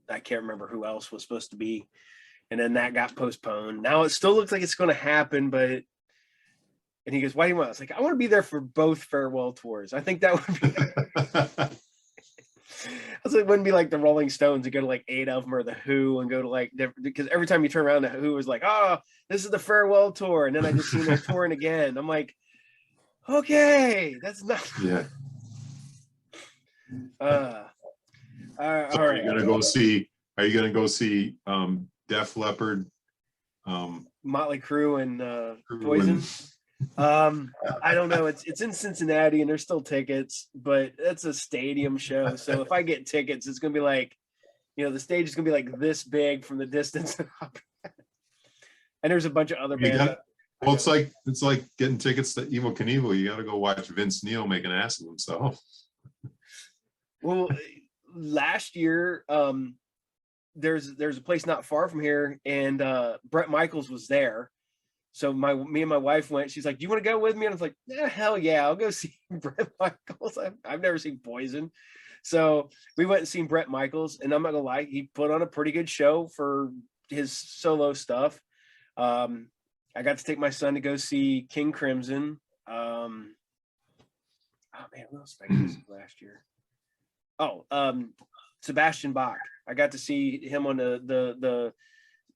I can't remember who else was supposed to be. And then that got postponed. Now it still looks like it's going to happen, but. And he goes, why do you want? I was like, I want to be there for both farewell tours. I think that would be. I was like, it wouldn't be like the Rolling Stones to go to like 8 of them, or the Who and go to like different, because every time you turn around, the Who was like, oh, this is the farewell tour. And then I just seen them touring again. I'm like, okay, that's not. Yeah. All right. Are you gonna go see Def Leppard, Motley Crue and Poison? I don't know. It's in Cincinnati and there's still tickets, but it's a stadium show. So if I get tickets, it's gonna be like, you know, the stage is gonna be like this big from the distance. And there's a bunch of other bands. Well, it's like getting tickets to Evel Knievel. You got to go watch Vince Neil make an ass of himself. Well, last year, there's a place not far from here, and Bret Michaels was there. So me and my wife went. She's like, "Do you want to go with me?" And I was like, "Yeah, hell yeah, I'll go see Bret Michaels. I've never seen Poison." So we went and seen Bret Michaels, and I'm not gonna lie, he put on a pretty good show for his solo stuff. I got to take my son to go see King Crimson. Oh man, what else did I go see last year? Sebastian Bach. I got to see him on the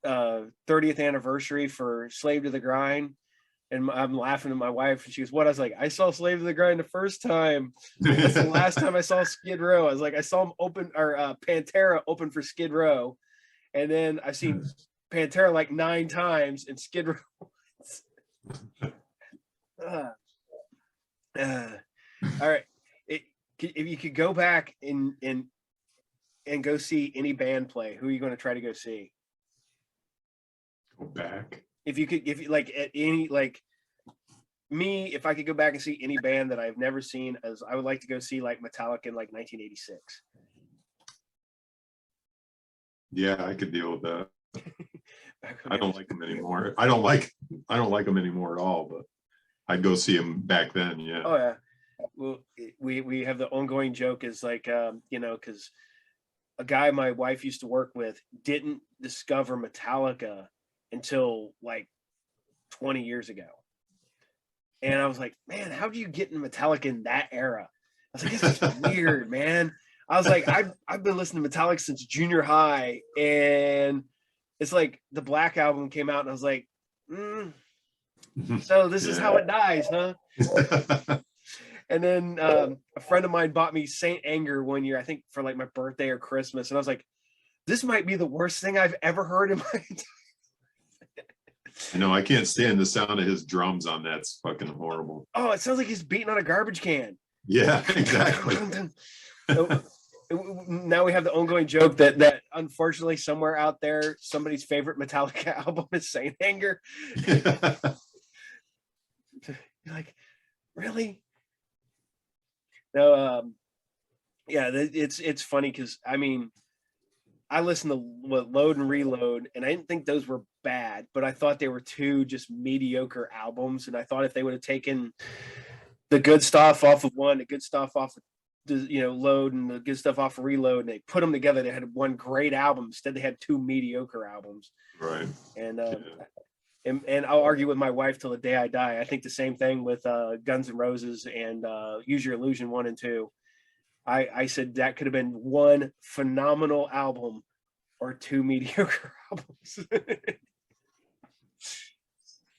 30th anniversary for Slave to the Grind. And I'm laughing at my wife, and she goes, "What?" I was like, "I saw Slave to the Grind the first time. That's the last time I saw Skid Row." I was like, "I saw him open, or Pantera open for Skid Row, and then I've seen Pantera like 9 times and Skid Row." All right, if you could go back and go see any band play, who are you going to try to go see? Go back. If you like at any, like me, if I could go back and see any band that I've never seen, as I would like to go see like Metallica in like 1986. Yeah, I could deal with that. I don't like them anymore. I don't like them anymore at all, but I'd go see them back then. Yeah. Oh yeah. Well, we have the ongoing joke is like, because a guy my wife used to work with didn't discover Metallica until like 20 years ago. And I was like, man, how do you get into Metallica in that era? I was like, this is weird, man. I was like, I've been listening to Metallica since junior high, and it's like the Black Album came out, and I was like, so this is how it dies, huh? And then a friend of mine bought me Saint Anger one year, I think for like my birthday or Christmas, and I was like, this might be the worst thing I've ever heard in my entire. No, I can't stand the sound of his drums on that. It's fucking horrible. Oh, it sounds like he's beating on a garbage can. Yeah, exactly. So, now we have the ongoing joke that unfortunately somewhere out there somebody's favorite Metallica album is Saint Anger. You're like, really? No, yeah, it's funny because I mean, I listened to Load and Reload, and I didn't think those were bad, but I thought they were 2 just mediocre albums. And I thought if they would have taken the good stuff off of one, the good stuff off of Load, and the good stuff off of Reload, and they put them together, they had one great album. Instead, they had 2 mediocre albums. Right. And and I'll argue with my wife till the day I die. I think the same thing with Guns N' Roses and Use Your Illusion 1 and 2. I said that could have been 1 phenomenal album or 2 mediocre albums.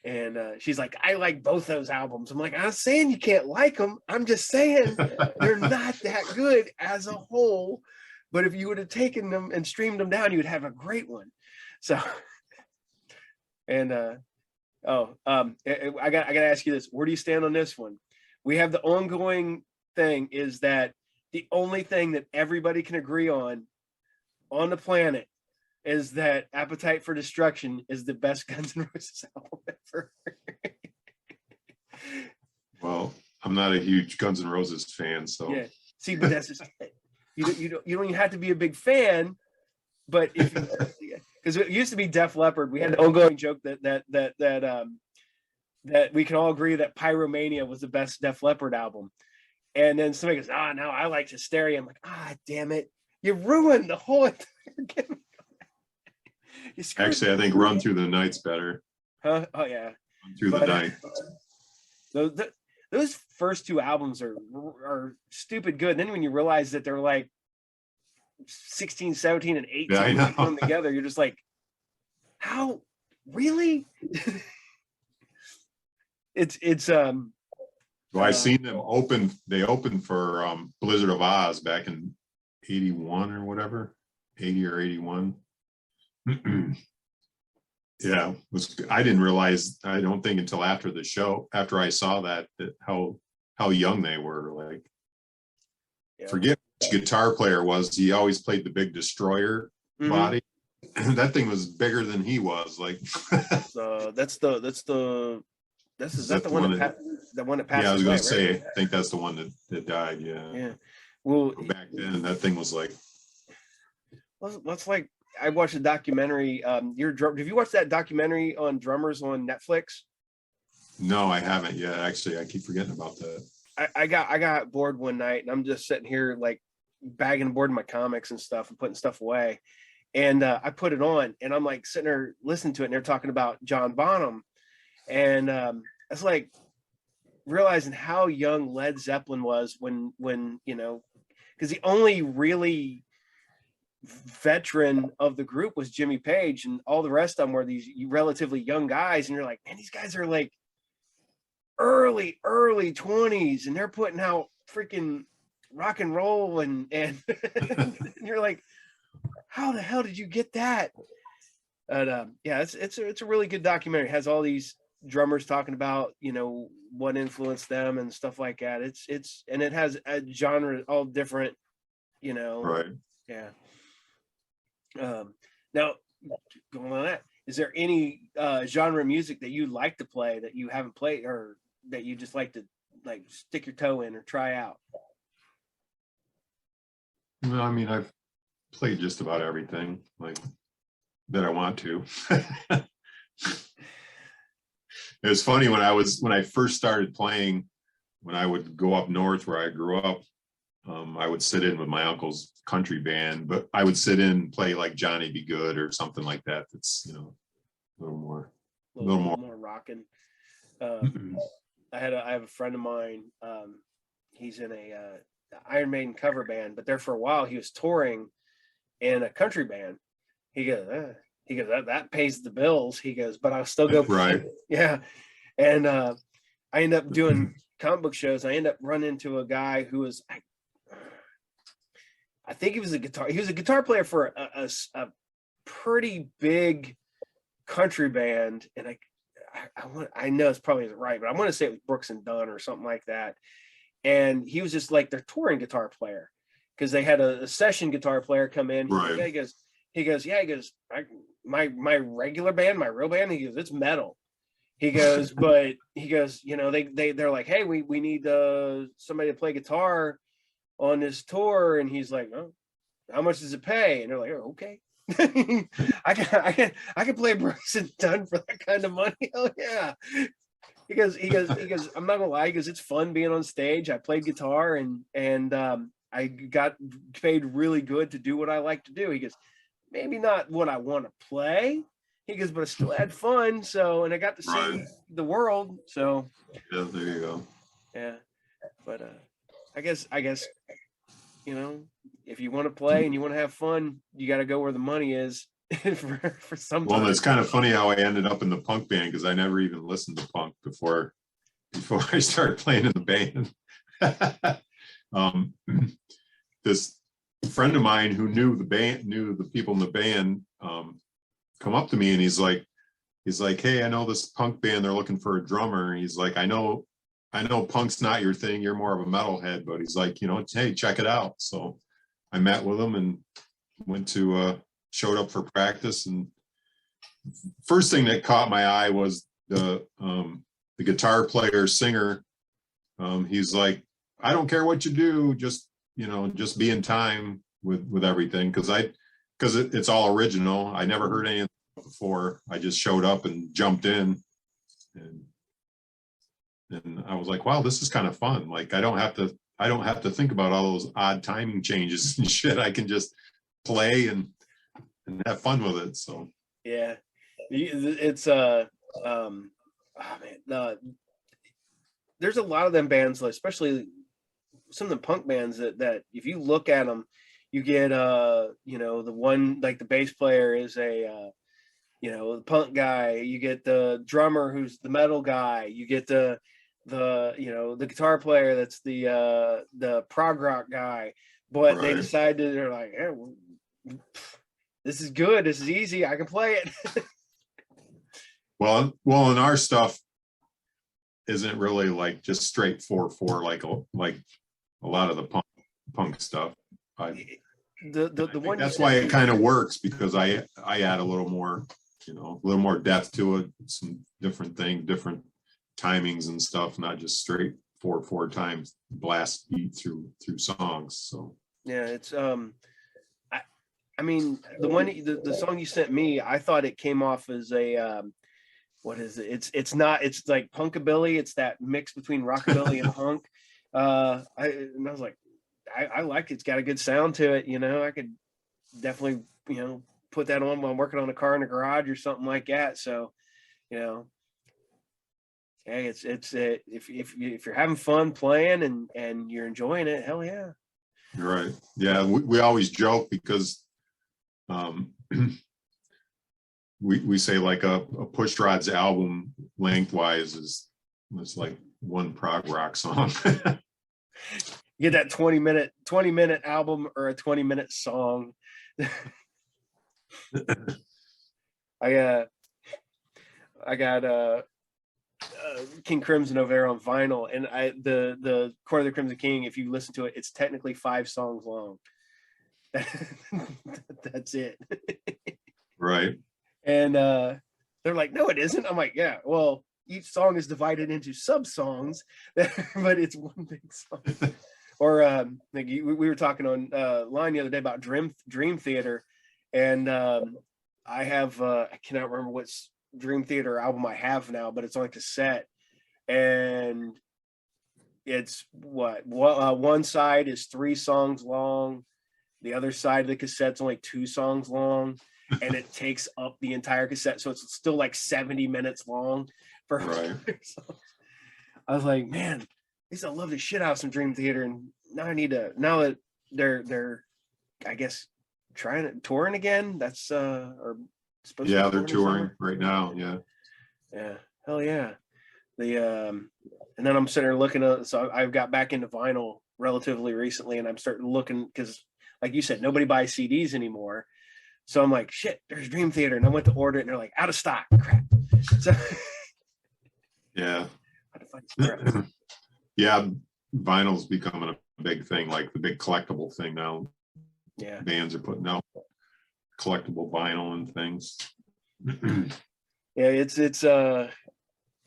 And she's like, I like both those albums. I'm like, I'm saying you can't like them. I'm just saying they're not that good as a whole. But if you would have taken them and streamed them down, you would have a great one. So, and I got to ask you this. Where do you stand on this one? We have the ongoing thing is that the only thing that everybody can agree on the planet is that Appetite for Destruction is the best Guns N' Roses album ever. Well, I'm not a huge Guns N' Roses fan, so yeah. See, but that's just you don't even have to be a big fan, but if because it used to be Def Leppard, we had an ongoing joke that we can all agree that Pyromania was the best Def Leppard album. And then somebody goes, no, I like Hysteria. I'm like, damn it. You ruined the whole entire game. Actually, I think Run Through the Night's better. Huh? Oh, yeah. Run Through the Night. Those first 2 albums are stupid good. And then when you realize that they're like 16, 17, and 18 them together, you're just like, how? Really? Well, I've seen them open. They opened for Blizzard of Oz back in 81 or whatever, 80 or 81. Yeah, I didn't realize. I don't think until after the show, after I saw that how young they were. Like, forget which guitar player was. He always played the big Destroyer body. That thing was bigger than he was. Like, is that the one that passed? Yeah, I was going to say, right? I think that's the one that died. Yeah. Yeah. Well, back then that thing was like. Let's like. I watched a documentary. Have you watched that documentary on drummers on Netflix? No, I haven't yet. Actually, I keep forgetting about that. I got bored one night, and I'm just sitting here like bagging board my comics and stuff and putting stuff away. And I put it on, and I'm like sitting there listening to it, and they're talking about John Bonham, and it's like realizing how young Led Zeppelin was when because the only really veteran of the group was Jimmy Page, and all the rest of them were these relatively young guys. And you're like, man, these guys are like early 20s, and they're putting out freaking rock and roll, and you're like, how the hell did you get that? And yeah, it's a really good documentary. It has all these drummers talking about, you know, what influenced them and stuff like that. And it has a genre, all different, you know. Right. Yeah. Now, going on that, is there any genre of music that you like to play that you haven't played, or that you just like to like stick your toe in or try out? Well, I mean, I've played just about everything like that I want to. It was funny when I first started playing, when I would go up north where I grew up, I would sit in with my uncle's country band, but I would sit in and play like Johnny Be Good or something like that. That's, you know, a little more rocking. I have a friend of mine. He's in a Iron Maiden cover band, but there for a while he was touring in a country band. He goes, that pays the bills. He goes, but I'll still go. Right. Yeah. And I end up doing comic book shows. I end up running into a guy who was, I think he was a guitar player for a pretty big country band. And I know it's probably isn't right, but I'm going to say it was Brooks and Dunn or something like that. And he was just like their touring guitar player, because they had a session guitar player come in. Right. He goes, my regular band, my real band, he goes, it's metal. He goes, but he goes, you know, they're like, hey, we need somebody to play guitar on this tour. And he's like, oh, how much does it pay? And they're like, oh, okay. I can play Brooks and Dunn for that kind of money. Hell yeah. He goes, I'm not gonna lie, he goes, it's fun being on stage. I played guitar and I got paid really good to do what I like to do. He goes, maybe not what I want to play. He goes, but I still had fun. So, and I got to see the world. So yeah, there you go. Yeah. But I guess, you know, if you want to play and you want to have fun, you got to go where the money is for some time. Well, it's kind of funny how I ended up in the punk band, because I never even listened to punk before I started playing in the band. This friend of mine who knew the people in the band, come up to me and he's like, hey, I know this punk band, they're looking for a drummer. And he's like, I know punk's not your thing, you're more of a metalhead, but he's like, you know, hey, check it out. So I met with him and showed up for practice, and first thing that caught my eye was the guitar player singer. He's like, I don't care what you do, just be in time with everything, because it's all original. I never heard anything before. I just showed up and jumped in, and I was like, wow, this is kind of fun. Like, I don't have to think about all those odd timing changes and shit. I can just play and have fun with it. So yeah, it's there's a lot of them bands, especially some of the punk bands that if you look at them, you get the one, like the bass player is a the punk guy, you get the drummer who's the metal guy, you get the guitar player that's the prog rock guy, but right. They decided, they're like, hey, well, this is good, this is easy, I can play it. well, and our stuff isn't really like just straight 4/4 like a lot of the punk stuff. The one that's why it kind of works, because I add a little more depth to it, some different timings and stuff, not just straight 4/4 times blast beat through songs. So yeah, it's I mean, the song you sent me, I thought it came off as a what is it? It's not. It's like punkabilly. It's that mix between rockabilly and punk. I was like, I like it. It's got a good sound to it. I could definitely put that on while I'm working on a car in the garage or something like that. So, hey, it's if you're having fun playing and you're enjoying it, hell yeah. Right. Yeah, we always joke, because Um, we say like a Push Rod's album lengthwise is like one prog rock song. You get that 20-minute album or a 20-minute song. I got King Crimson over there on vinyl, and the Court of the Crimson King, if you listen to it, it's technically 5 songs long. That's it. Right. And they're like, no, it isn't. I'm like, yeah, well, each song is divided into sub songs, but it's one big song. Or like we were talking on line the other day about Dream Theater, and I have I cannot remember what Dream Theater album I have now, but it's on cassette, and it's one side is 3 songs long, the other side of the cassette's only 2 songs long, and it takes up the entire cassette, so it's still like 70 minutes long for right. I was like, man, I used to love the shit out of some Dream Theater, and now that they're I guess touring again. That's or supposed to be they're touring right now. Yeah, hell yeah. And then I'm sitting there looking at, so I've got back into vinyl relatively recently, and I'm starting looking because, like you said, nobody buys CDs anymore. So I'm like, shit, there's Dream Theater, and I went to order it, and they're like, out of stock. Crap. So yeah. Yeah, vinyl's becoming a big thing, like the big collectible thing now. Yeah, bands are putting out collectible vinyl and things. Yeah, it's I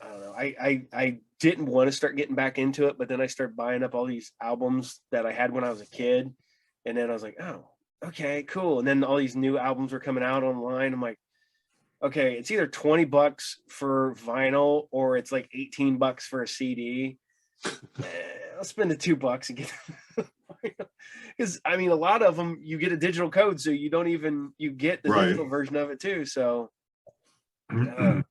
don't know. I didn't want to start getting back into it, but then I started buying up all these albums that I had when I was a kid, and then I was like, oh, okay, cool. And then all these new albums were coming out online. I'm like, okay, it's either $20 for vinyl or it's like $18 for a CD. I'll spend the $2 and get because I mean, a lot of them you get a digital code, so you don't even get the digital version of it too. So now,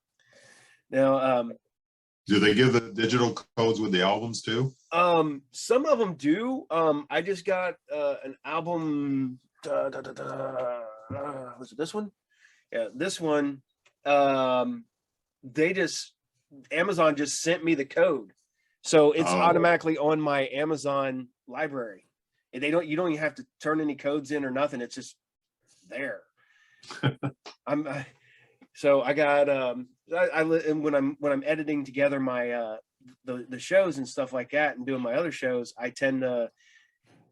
do they give the digital codes with the albums too? Some of them do. I just got an album. Was it this one? Yeah, this one. Amazon just sent me the code, so it's automatically on my Amazon library. And you don't even have to turn any codes in or nothing. It's just there. So I got and when I'm editing together my the shows and stuff like that and doing my other shows, I tend to,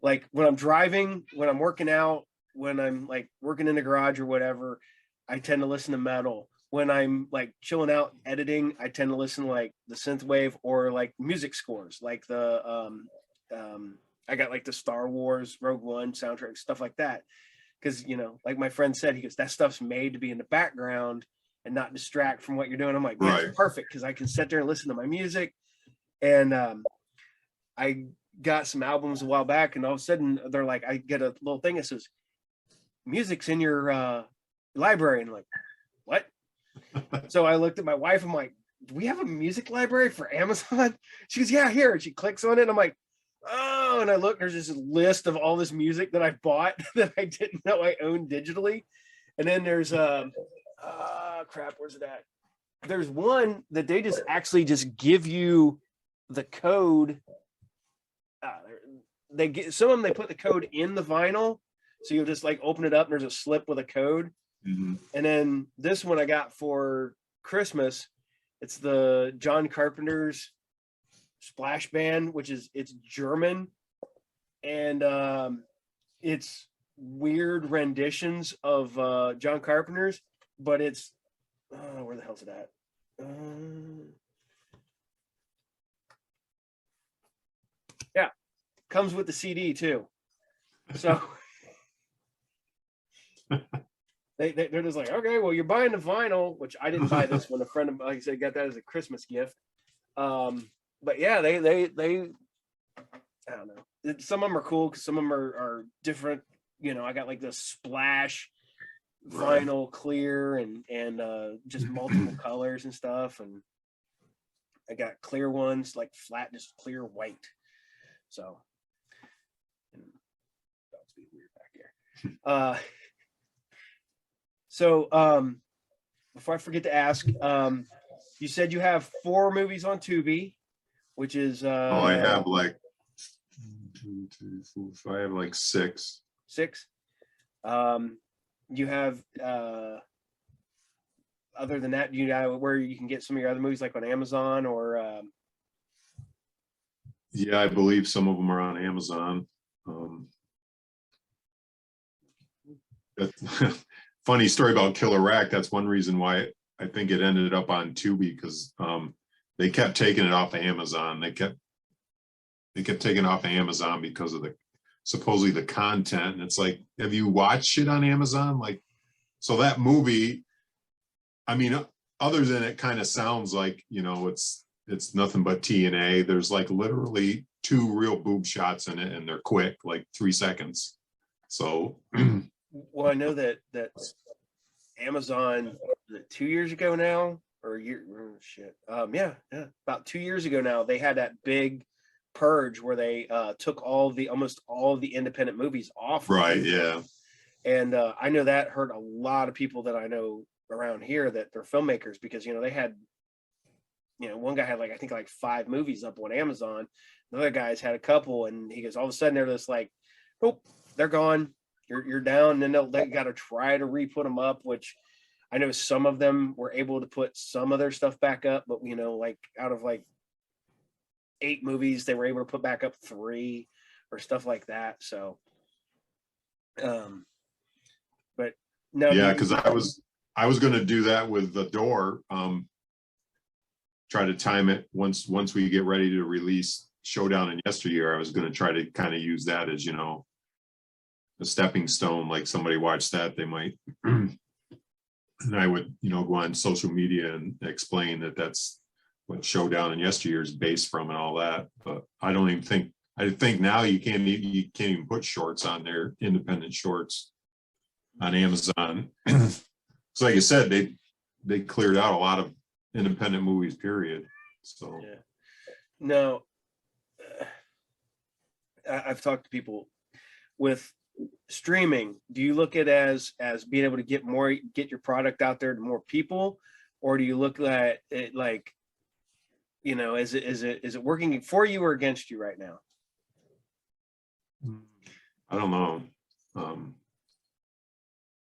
like, when I'm driving, when I'm working out, when I'm like working in the garage or whatever, I tend to listen to metal. When I'm like chilling out editing, I tend to listen to like the synthwave or like music scores, like the I got like the Star Wars Rogue One soundtrack, stuff like that. Because, like my friend said, he goes, that stuff's made to be in the background and not distract from what you're doing. I'm like, yeah, it's perfect, because I can sit there and listen to my music. And I got some albums a while back, and all of a sudden they're like, I get a little thing that says, music's in your library. And I'm like, what? So I looked at my wife. I'm like, do we have a music library for Amazon? She goes, yeah, here. And she clicks on it. And I'm like, oh, and I look, there's this list of all this music that I bought that I didn't know I owned digitally. And then there's crap, where's it at? There's one that they just actually just give you the code. They get some of them, they put the code in the vinyl, so you'll just like open it up and there's a slip with a code. Mm-hmm. And then this one I got for Christmas, it's the John Carpenter's Splash Band, it's German, and it's weird renditions of John Carpenter's, but it's where the hell's it at? Yeah, comes with the CD too. So they're just like, okay, well, you're buying the vinyl, which I didn't buy this one. A friend of mine, like I said, got that as a Christmas gift. But yeah, they I don't know. Some of them are cool because some of them are different. I got like the Splash vinyl clear and just multiple colors and stuff, and I got clear ones like flat, just clear white. So that's being weird back here. So, before I forget to ask, you said you have 4 movies on Tubi, which is Oh, I have like 1, 2, 3, 4, 5. I have like 6. 6. You have other than that, you know where you can get some of your other movies, like on Amazon or Yeah, I believe some of them are on Amazon. Funny story about Killer Rack. That's one reason why I think it ended up on Tubi, because they kept taking it off of Amazon. They kept taking it off of Amazon because of the supposedly the content. And it's like, have you watched it on Amazon? Like, so that movie, I mean, other than it kind of sounds like, you know, it's nothing but TNA. There's like literally 2 real boob shots in it, and they're quick, like 3 seconds. So well, I know that Amazon 2 years ago now, or year shit. Yeah, about 2 years ago now, they had that big purge where they took almost all of the independent movies off. right, yeah. And I know that hurt a lot of people that I know around here that they're filmmakers, because they had, one guy had like, I think like 5 movies up on Amazon. The other guys had a couple, and he goes, all of a sudden they're just like, oh, they're gone. You're down. And then they got to try to re-put them up, which I know some of them were able to put some of their stuff back up, but like out of like 8 movies, they were able to put back up 3 or stuff like that. So, but no, Yeah, because I was going to do that with The Door. Try to time it once we get ready to release Showdown and Yesteryear. I was going to try to kind of use that as, a stepping stone. Like somebody watched that, they might, and I would, go on social media and explain that that's what Showdown and Yesteryear is based from and all that. But I think now you can't even put shorts on there, independent shorts on Amazon. So like I said, they cleared out a lot of independent movies, period. So yeah. No, I've talked to people with streaming. Do you look at it as being able to get your product out there to more people, or do you look at it like, is it working for you or against you right now? I don't know.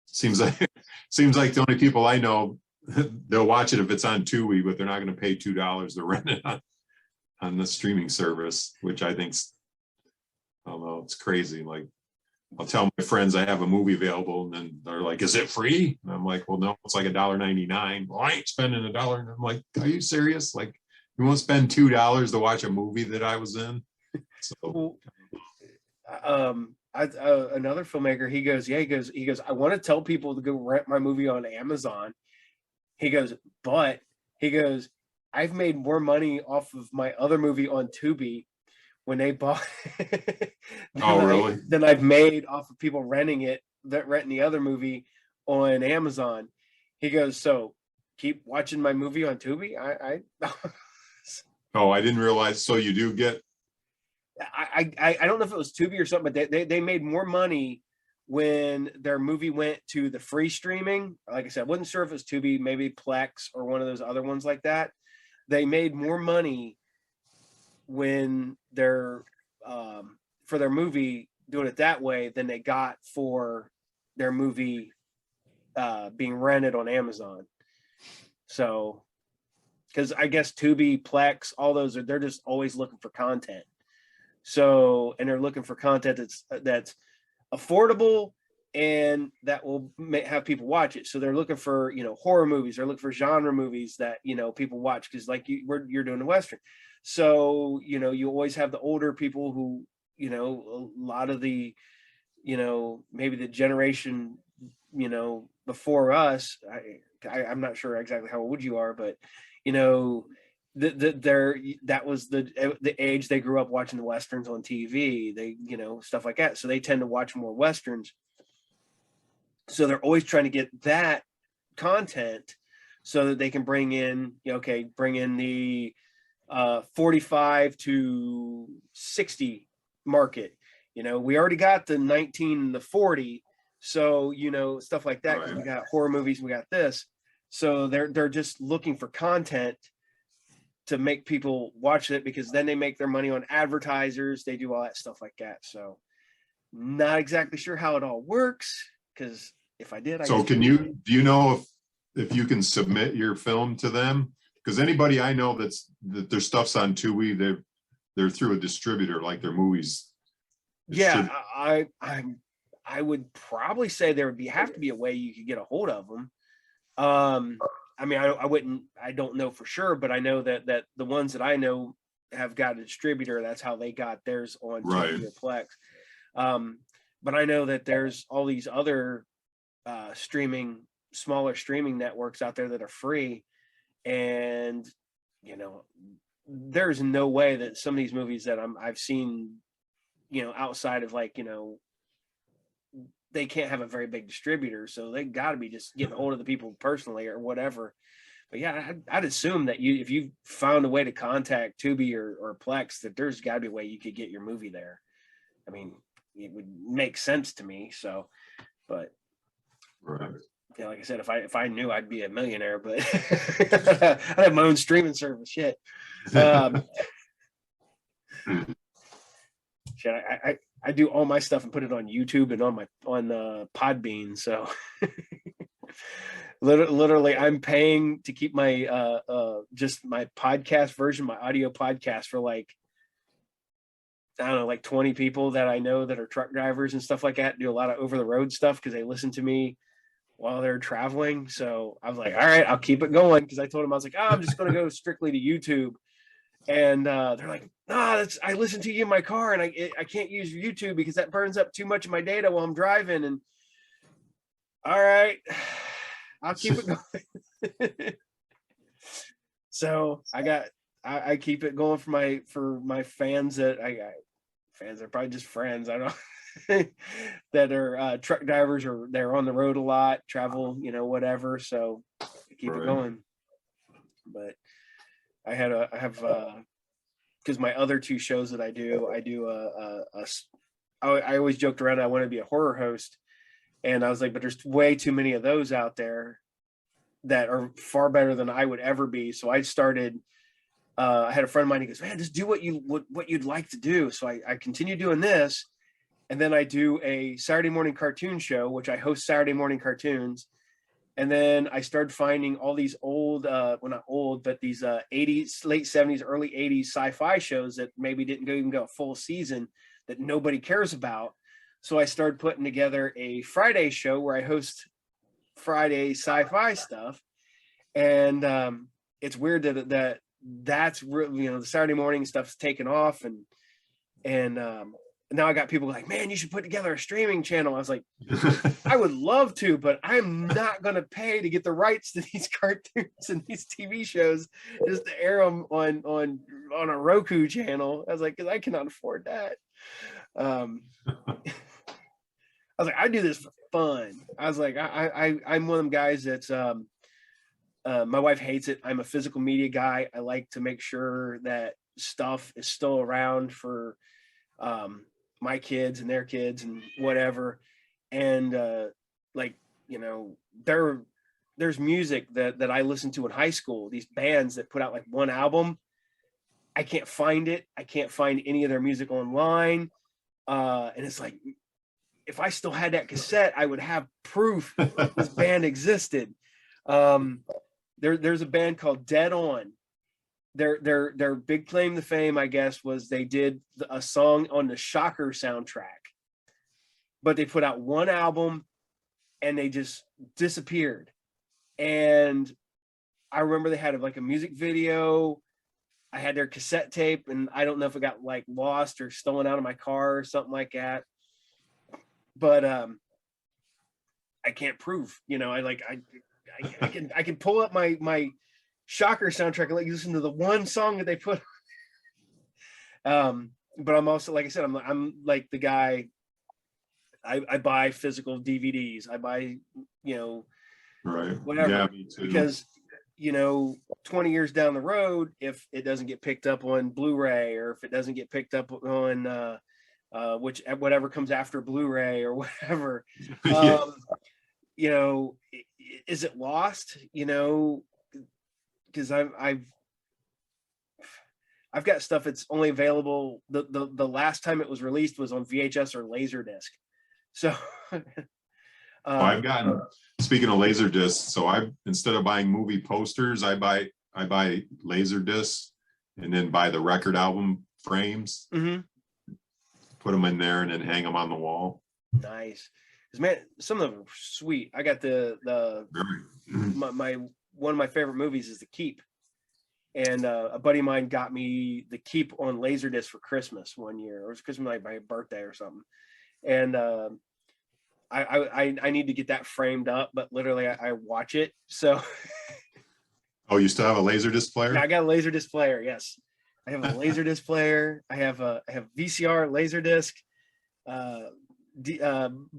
Seems like the only people I know, they'll watch it if it's on Tubi, but they're not going to pay $2 to rent it on the streaming service, which I think's, I don't know, it's crazy. Like, I'll tell my friends I have a movie available, and then they're like, "Is it free?" And I'm like, "Well, no, it's like $1.99." Well, I ain't spending $1. And I'm like, "Are you serious? Like, you won't spend $2 to watch a movie that I was in?" So, another filmmaker, he goes, I want to tell people to go rent my movie on Amazon. He goes, but he goes, I've made more money off of my other movie on Tubi when they bought really? than I've made off of people renting the other movie on Amazon. He goes, so keep watching my movie on Tubi. I Oh, I didn't realize. So you do get. I don't know if it was Tubi or something, but they made more money when their movie went to the free streaming. Like I said, I wasn't sure if it was Tubi, maybe Plex or one of those other ones like that. They made more money when they're for their movie doing it that way than they got for their movie being rented on Amazon. So, because I guess Tubi, Plex, all those they're just always looking for content. So, and they're looking for content that's affordable and that will have people watch it. So they're looking for, horror movies. They're looking for genre movies that, people watch, because like you're doing a Western. So, you always have the older people who, a lot of the, maybe the generation, before us, I'm not sure exactly how old you are, but, that was the age they grew up watching the Westerns on TV. They, stuff like that. So they tend to watch more Westerns. So they're always trying to get that content so that they can bring in the 45 to 60 market. We already got the 19 and the 40, So, you know, stuff like that, because we got horror movies, we got this. So they're just looking for content to make people watch it, because then they make their money on advertisers. They do all that stuff like that. So not exactly sure how it all works, because if I did, So do you know if you can submit your film to them? Because anybody I know that their stuff's on Tubi, they're through a distributor, like their movies. Yeah, I would probably say there would have to be a way you could get a hold of them. I mean, I don't know for sure, but I know that the ones that I know have got a distributor. That's how they got theirs on Tubi or Plex. But I know that there's all these other smaller streaming networks out there that are free, and you know, there's no way that some of these movies that I've seen, you know, outside of, like, you know, they can't have a very big distributor, so they got to be just getting hold of the people personally or whatever. But yeah, I'd assume that if you found a way to contact Tubi or Plex, that there's got to be a way you could get your movie there. I mean, it would make sense to me. So, but yeah, like I said, if I knew, I'd be a millionaire. But I'd have my own streaming service. Shit. Shit, I do all my stuff and put it on YouTube and on Podbean. So literally, I'm paying to keep my just my podcast version, my audio podcast, for like, I don't know, like 20 people that I know that are truck drivers and stuff like that, do a lot of over the road stuff because they listen to me while they're traveling. So I was like, all right, I'll keep it going, because I told them, I was like, oh, I'm just going to go strictly to YouTube. And they're like, no, I listen to you in my car, and I can't use YouTube because that burns up too much of my data while I'm driving. And all right, I'll keep it going. So I keep it going for my fans that fans are probably just friends. I don't that are truck drivers, or they're on the road a lot, travel, you know, whatever. So I keep it going. But I have because my other two shows that I do I always joked around I want to be a horror host, and I was like, but there's way too many of those out there that are far better than I would ever be. So I started. I had a friend of mine. He goes, man, just do what you'd like to do. So I continue doing this, and then I do a Saturday morning cartoon show, which I host Saturday morning cartoons. And then I started finding all these old, well, not old, but these 80s, late 70s, early 80s sci-fi shows that maybe didn't even go a full season, that nobody cares about. So I started putting together a Friday show where I host Friday sci-fi stuff. And it's weird that's really, you know, the Saturday morning stuff's taken off, and now I got people like, man, you should put together a streaming channel. I was like, I would love to, but I'm not going to pay to get the rights to these cartoons and these TV shows just to air them on a Roku channel. I was like, because I cannot afford that. I was like, I do this for fun. I was like, I'm one of them guys that's my wife hates it. I'm a physical media guy. I like to make sure that stuff is still around for my kids and their kids and whatever. And like, you know, there's music that I listened to in high school, these bands that put out like one album. I can't find it. I can't find any of their music online. And it's like, if I still had that cassette, I would have proof this band existed. There's a band called Dead On. Their big claim to fame, I guess, was they did a song on the Shocker soundtrack, but they put out one album and they just disappeared. And I remember they had like a music video. I had their cassette tape, and I don't know if it got like lost or stolen out of my car or something like that. But I can't prove, you know, I can pull up my Shocker soundtrack and let you listen to the one song that they put. But I'm also, like I said, I'm like the guy. I buy physical DVDs. I buy, you know, whatever. Yeah, me too. Because, you know, 20 years down the road, if it doesn't get picked up on Blu-ray, or if it doesn't get picked up on which whatever comes after Blu-ray or whatever. Yeah. You know, is it lost? You know, because I've got stuff that's only available. The last time it was released was on VHS or Laserdisc. So I've gotten, speaking of laser discs, so I, instead of buying movie posters, I buy laser discs and then buy the record album frames, put them in there and then hang them on the wall. Nice. Because man, some of them are sweet. I got my one of my favorite movies is The Keep. And a buddy of mine got me The Keep on Laserdisc for Christmas one year, or it was Christmas, like my birthday or something. And I need to get that framed up, but literally I watch it. So Oh, you still have a Laserdisc player? yeah, I got a Laserdisc player. Yes, I have a Laserdisc player. I have VCR, Laserdisc,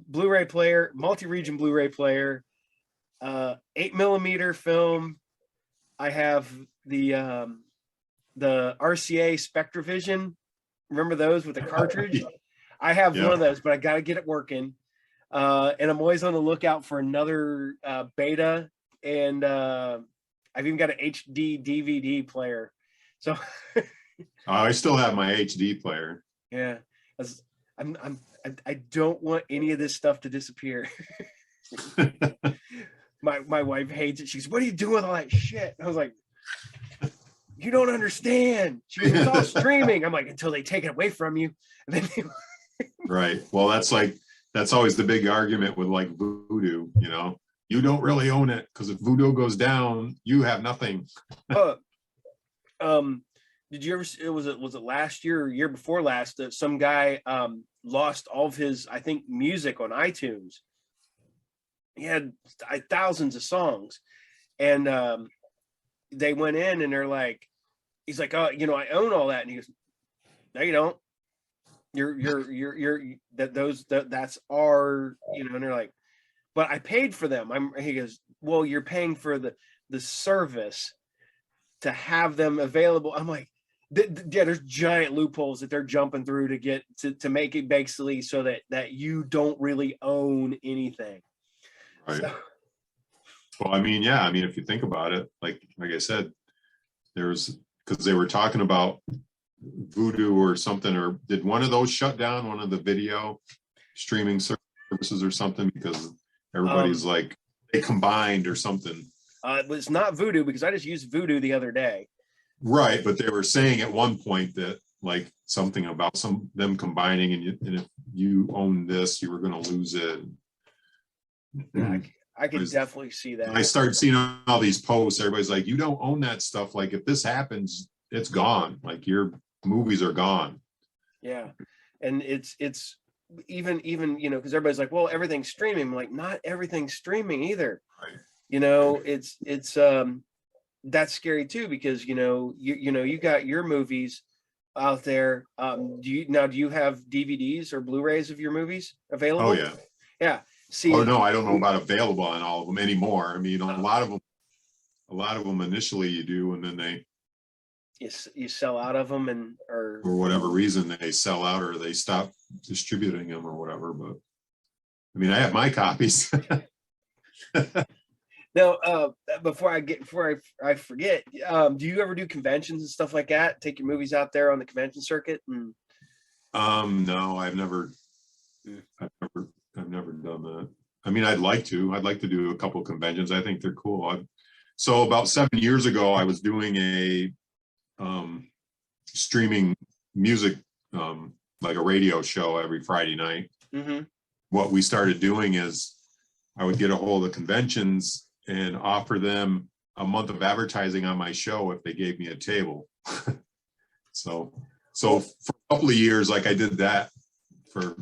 Blu-ray player, multi-region Blu-ray player, 8mm film. I have the RCA Spectravision. Remember those with the cartridge? I have one of those, but I got to get it working. And I'm always on the lookout for another beta. And I've even got an HD DVD player. So I still have my HD player. Yeah, I don't want any of this stuff to disappear. My wife hates it. She goes, "What are you doing with all that shit?" I was like, "You don't understand." She goes, "It's all streaming." I'm like, "Until they take it away from you." And then Right. Well, that's always the big argument with like Voodoo, you know. You don't really own it because if Voodoo goes down, you have nothing. Did you ever? Was it last year or year before last that some guy lost all of his, I think, music on iTunes? He had thousands of songs, and they went in and they're like, he's like, "Oh, you know, I own all that," and he goes, "No, you don't. You're that's our, you know." And they're like, "But I paid for them." He goes, "Well, you're paying for the service to have them available." I'm like, yeah, there's giant loopholes that they're jumping through to get to make it basically so that you don't really own anything. Right. So, well, I mean, yeah, I mean, if you think about it, like I said, because they were talking about Voodoo or something, or did one of those shut down, one of the video streaming services or something, because everybody's like they combined or something. It was not Voodoo, because I just used Voodoo the other day. Right, but they were saying at one point that like something about them combining, and if you own this, you were going to lose it. Yeah, I could definitely see that. I started seeing all these posts. Everybody's like, "You don't own that stuff. Like, if this happens, it's gone. Like, your movies are gone." Yeah, and it's even you know, because everybody's like, "Well, everything's streaming." I'm like, not everything's streaming either. Right. You know, it's that's scary too, because you know you got your movies out there. Do you have DVDs or Blu-rays of your movies available? Oh yeah. Yeah. See, oh no, I don't know about available on all of them anymore. I mean, a lot of them initially you do, and then they you sell out of them, and or for whatever reason they sell out or they stop distributing them or whatever. But I mean, I have my copies. Now, before I forget, do you ever do conventions and stuff like that? Take your movies out there on the convention circuit? And no, I've never done that. I mean, I'd like to do a couple of conventions. I think they're cool. So about 7 years ago, I was doing a streaming music, like a radio show every Friday night. What we started doing is I would get a hold of conventions and offer them a month of advertising on my show if they gave me a table. so for a couple of years, like I did that for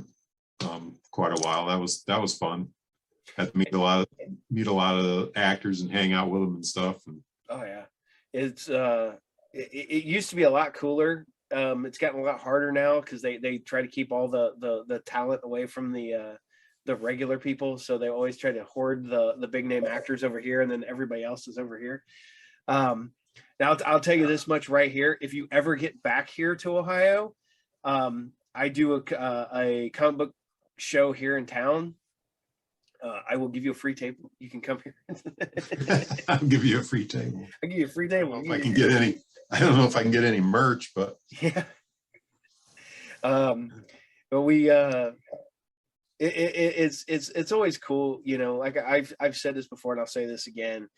quite a while. That was fun. Had to meet a lot of actors and hang out with them and stuff. Oh yeah, it's it used to be a lot cooler. It's gotten a lot harder now because they try to keep all the talent away from the regular people, so they always try to hoard the big name actors over here, and then everybody else is over here. Now I'll tell you this much right here: if you ever get back here to Ohio, I do a comic book show here in town. I will give you a free table. You can come here. I'll give you a free table. I'll give you a free I don't table. know if I can get any. I don't know if I can get any merch, but Yeah. But we it's always cool, you know, like I've said this before and I'll say this again.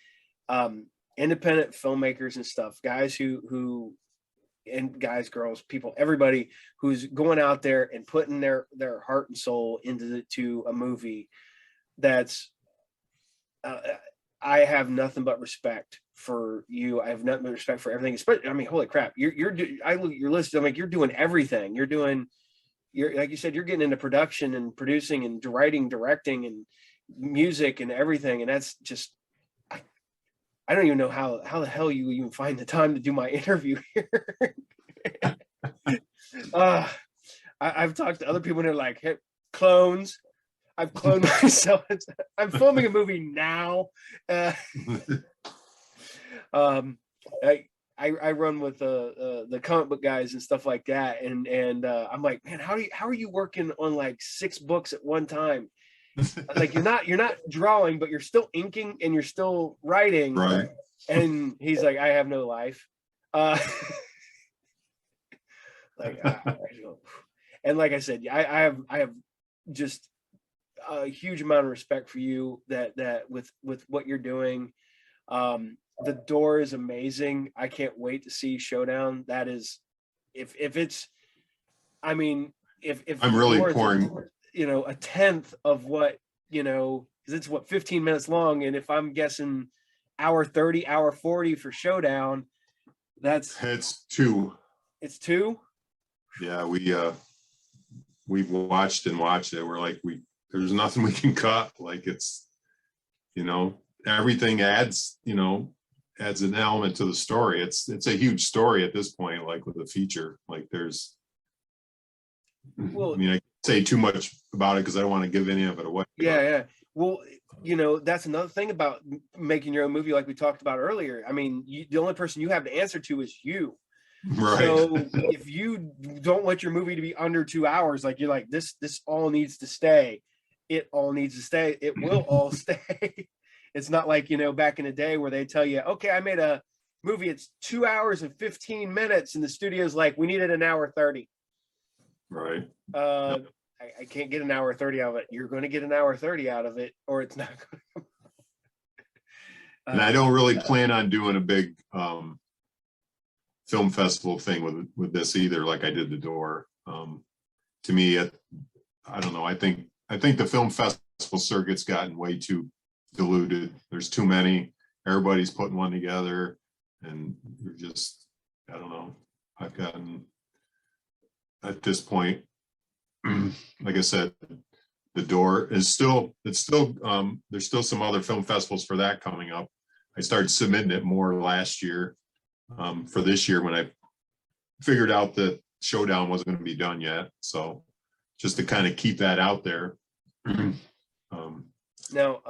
Independent filmmakers and stuff, guys who and guys, girls, people, everybody who's going out there and putting their heart and soul into a movie that's I have nothing but respect for you. I have nothing but respect for everything. Especially, I mean, holy crap, you're I look at your list. I'm like, you're doing everything. You're like you said, you're getting into production and producing and writing, directing, and music and everything. And that's just, I don't even know how the hell you even find the time to do my interview here. I've talked to other people and they're like, hey, clones. I've cloned myself. I'm filming a movie now. I run with the comic book guys and stuff like that, and I'm like, man, how are you working on like 6 books at one time? Like you're not drawing, but you're still inking and you're still writing. right. And he's like, I have no life. Like, and like I said, I have just a huge amount of respect for you that with what you're doing. The door is amazing. I can't wait to see Showdown. That is, if it's, I mean, if I'm really pouring, you know, a tenth of what, you know, because it's what 15 minutes long, and if I'm guessing hour 30, hour 40 for Showdown, it's 2. It's 2. Yeah, we've watched and watched it. We're like, there's nothing we can cut. Like it's, you know, everything adds an element to the story. It's a huge story at this point, like with a feature. Like there's, well, I mean, I can't say too much about it because I don't want to give any of it away. Yeah. Well, you know, that's another thing about making your own movie, like we talked about earlier. I mean, the only person you have to answer to is you. Right. So if you don't want your movie to be under 2 hours, like you're like, this all needs to stay. It all needs to stay. It will all stay. It's not like, you know, back in the day where they tell you, okay, I made a movie. It's 2 hours and 15 minutes. And the studio's like, we needed an hour 30. Right. I can't get an hour 30 out of it. You're going to get an hour 30 out of it, or it's not going to. And I don't really plan on doing a big film festival thing with this either, like I did The Door. To me, I don't know. I think the film festival circuit's gotten way too diluted. There's too many. Everybody's putting one together, and you're just, I don't know. I've gotten at this point, like I said, The Door is still, there's still some other film festivals for that coming up. I started submitting it more last year. For this year when I figured out that Showdown wasn't going to be done yet. So just to kind of keep that out there. Now,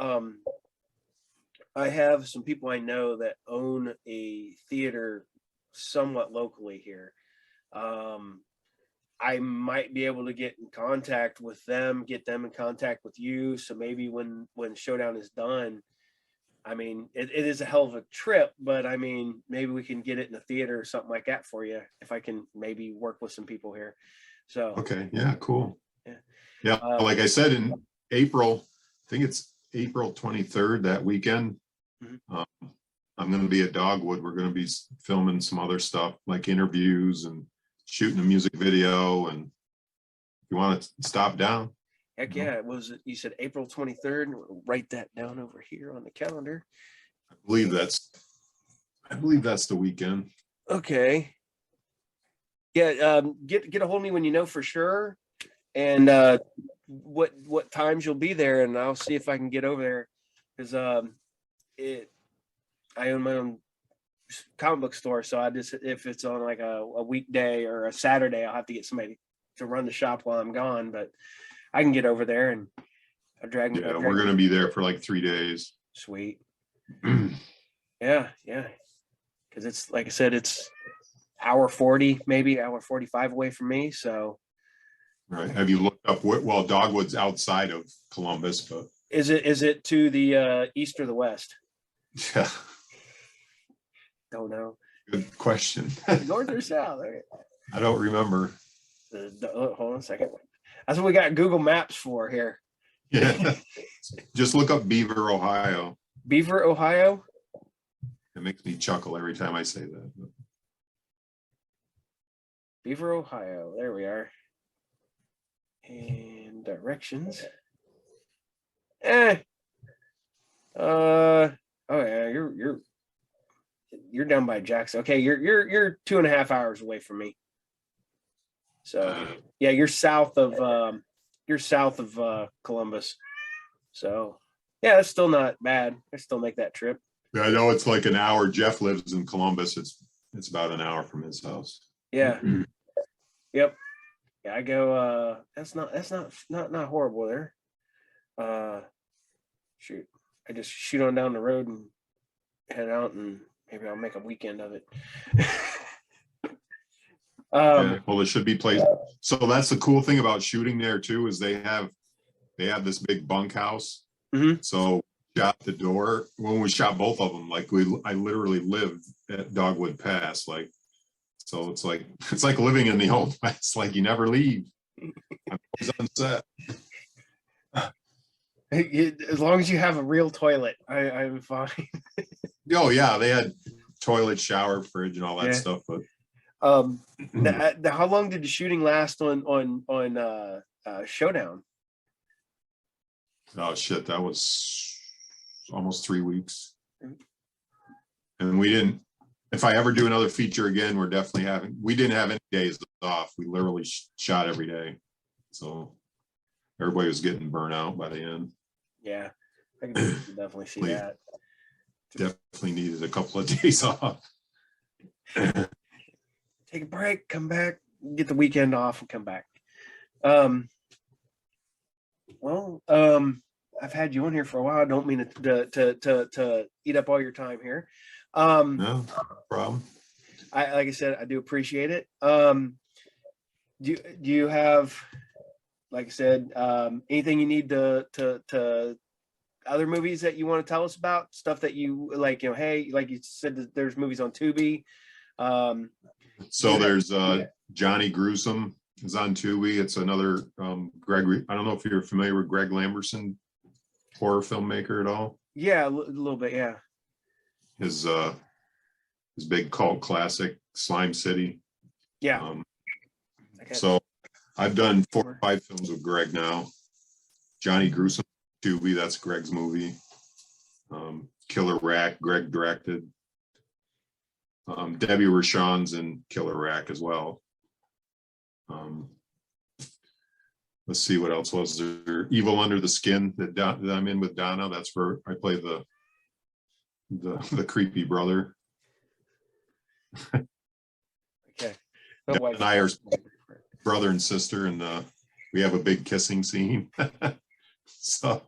I have some people I know that own a theater somewhat locally here. I might be able to get in contact with them, get them in contact with you. So maybe when Showdown is done, I mean, it is a hell of a trip, but I mean, maybe we can get it in the theater or something like that for you, if I can maybe work with some people here. So okay, yeah, cool. Yeah. Like I said, in April, I think it's April 23rd, that weekend. I'm going to be at Dogwood. We're going to be filming some other stuff like interviews and shooting a music video. And if you want to stop down. Heck yeah. It was, you said April 23rd. We'll write that down over here on the calendar. I believe that's the weekend. Okay. Yeah. Get a hold of me when you know for sure, and what times you'll be there, and I'll see if I can get over there, because I own my own comic book store, so I just, if it's on like a weekday or a Saturday, I'll have to get somebody to run the shop while I'm gone, but I can get over there and drag me. Yeah, we're going to be there for like 3 days. Sweet. Yeah. Because it's, like I said, it's hour 40, maybe hour 45 away from me. So Right. Have you looked up well, Dogwood's outside of Columbus, but Is it to the east or the west? yeah, Don't know. good question. North or south? I don't remember. Hold on a second. That's what we got Google Maps for here. Yeah. Just look up Beaver, Ohio. Beaver, Ohio. It makes me chuckle every time I say that. Beaver, Ohio. There we are. And directions. Oh yeah, you're down by Jackson. Okay, you're 2.5 hours away from me. So yeah, you're south of Columbus. So yeah, that's still not bad. I still make that trip. Yeah, I know it's like an hour. Jeff lives in Columbus. It's about an hour from his house. Yeah. Yep. Yeah, I go that's not horrible there. Shoot. I just shoot on down the road and head out, and maybe I'll make a weekend of it. Yeah, well, it should be placed. So that's the cool thing about shooting there too, is they have this big bunkhouse. Mm-hmm. So shot the door when we shot both of them. Like I literally lived at Dogwood Pass. Like, so it's like living in the old West. Like you never leave. I'm always on set. As long as you have a real toilet, I'm fine. Oh yeah, they had toilet, shower, fridge, and all that stuff. But how long did the shooting last on Showdown? Oh shit, that was almost 3 weeks. And we didn't. If I ever do another feature again, we didn't have any days off. We literally shot every day. So everybody was getting burnt out by the end. Yeah, I can definitely see that. Definitely needed a couple of days off. Take a break, come back, get the weekend off, and come back. I've had you on here for a while. I don't mean to eat up all your time here. No problem. Like I said, I do appreciate it. Do you have, like I said, anything you need to other movies that you want to tell us about? Stuff that you like, hey, like you said, that there's movies on Tubi. So there's Johnny Gruesome is on Tubi. It's another Greg. I don't know if you're familiar with Greg Lamberson, horror filmmaker at all. Yeah, a little bit. Yeah. His big cult classic, Slime City. Yeah. Okay. So I've done 4 or 5 films with Greg now. Johnny Gruesome, Tubi, that's Greg's movie. Killer Rack, Greg directed. Debbie Rochon's in Killer Rack as well. Let's see what else was there. Evil Under the Skin that I'm in with Donna. That's where I play the creepy brother. Okay. Donna and I are brother and sister, and we have a big kissing scene. So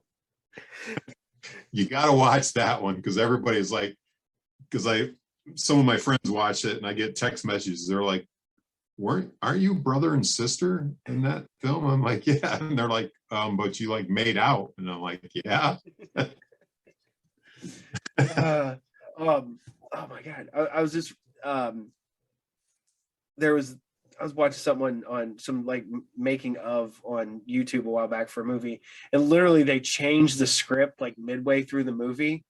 you got to watch that one, because everybody's like, some of my friends watch it and I get text messages. They're like, aren't you brother and sister in that film? I'm like, yeah. And they're like, but you like made out. And I'm like, yeah. Oh my God. I was just, I was watching someone on some like making of on YouTube a while back for a movie, and literally they changed the script like midway through the movie,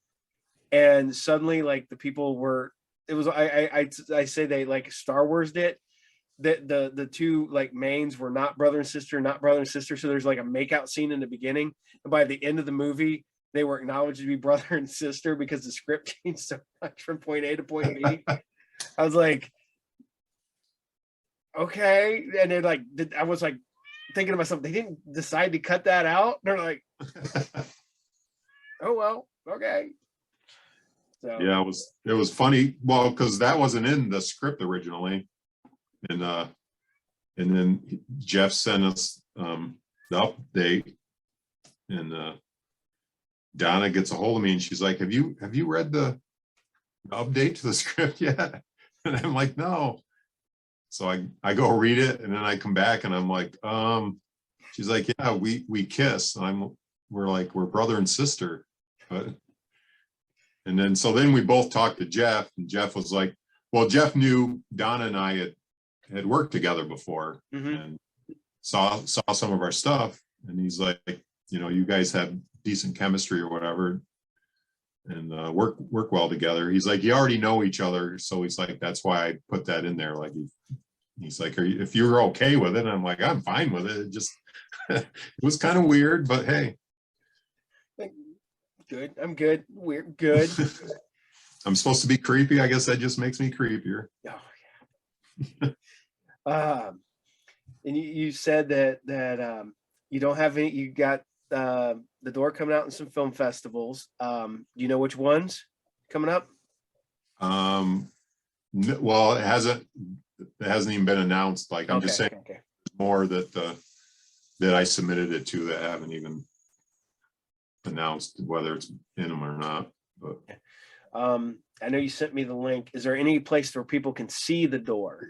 and suddenly like the people were, it was, I say they like Star Wars did, that the two like mains were not brother and sister. So there's like a makeout scene in the beginning, and by the end of the movie they were acknowledged to be brother and sister because the script changed so much from point A to point B. I was like, okay. And they're like, I was like thinking to myself, they didn't decide to cut that out. They're like, oh well, okay. So yeah, it was funny. Well, because that wasn't in the script originally, and then Jeff sent us the update, and Donna gets a hold of me and she's like, have you read the update to the script yet? And I'm like, no. So I go read it, and then I come back and I'm like, she's like, yeah, we kiss. And we're brother and sister. But and then so then we both talked to Jeff, and Jeff was like, well, Jeff knew Donna and I had worked together before and saw some of our stuff. And he's like, you guys have decent chemistry or whatever, and work well together. He's like, you already know each other. So he's like, that's why I put that in there. Like, he's like, if you're okay with it, and I'm like, I'm fine with it. It just, it was kind of weird, but hey. Good. I'm good. We're good. I'm supposed to be creepy. I guess that just makes me creepier. Oh yeah. And you said that you don't have any. You got The Door coming out in some film festivals. Do you know which ones coming up? Well, it hasn't even been announced. Like, I'm just saying more that I submitted it to that haven't even announced whether it's in them or not. But I know you sent me the link. Is there any place where people can see The Door?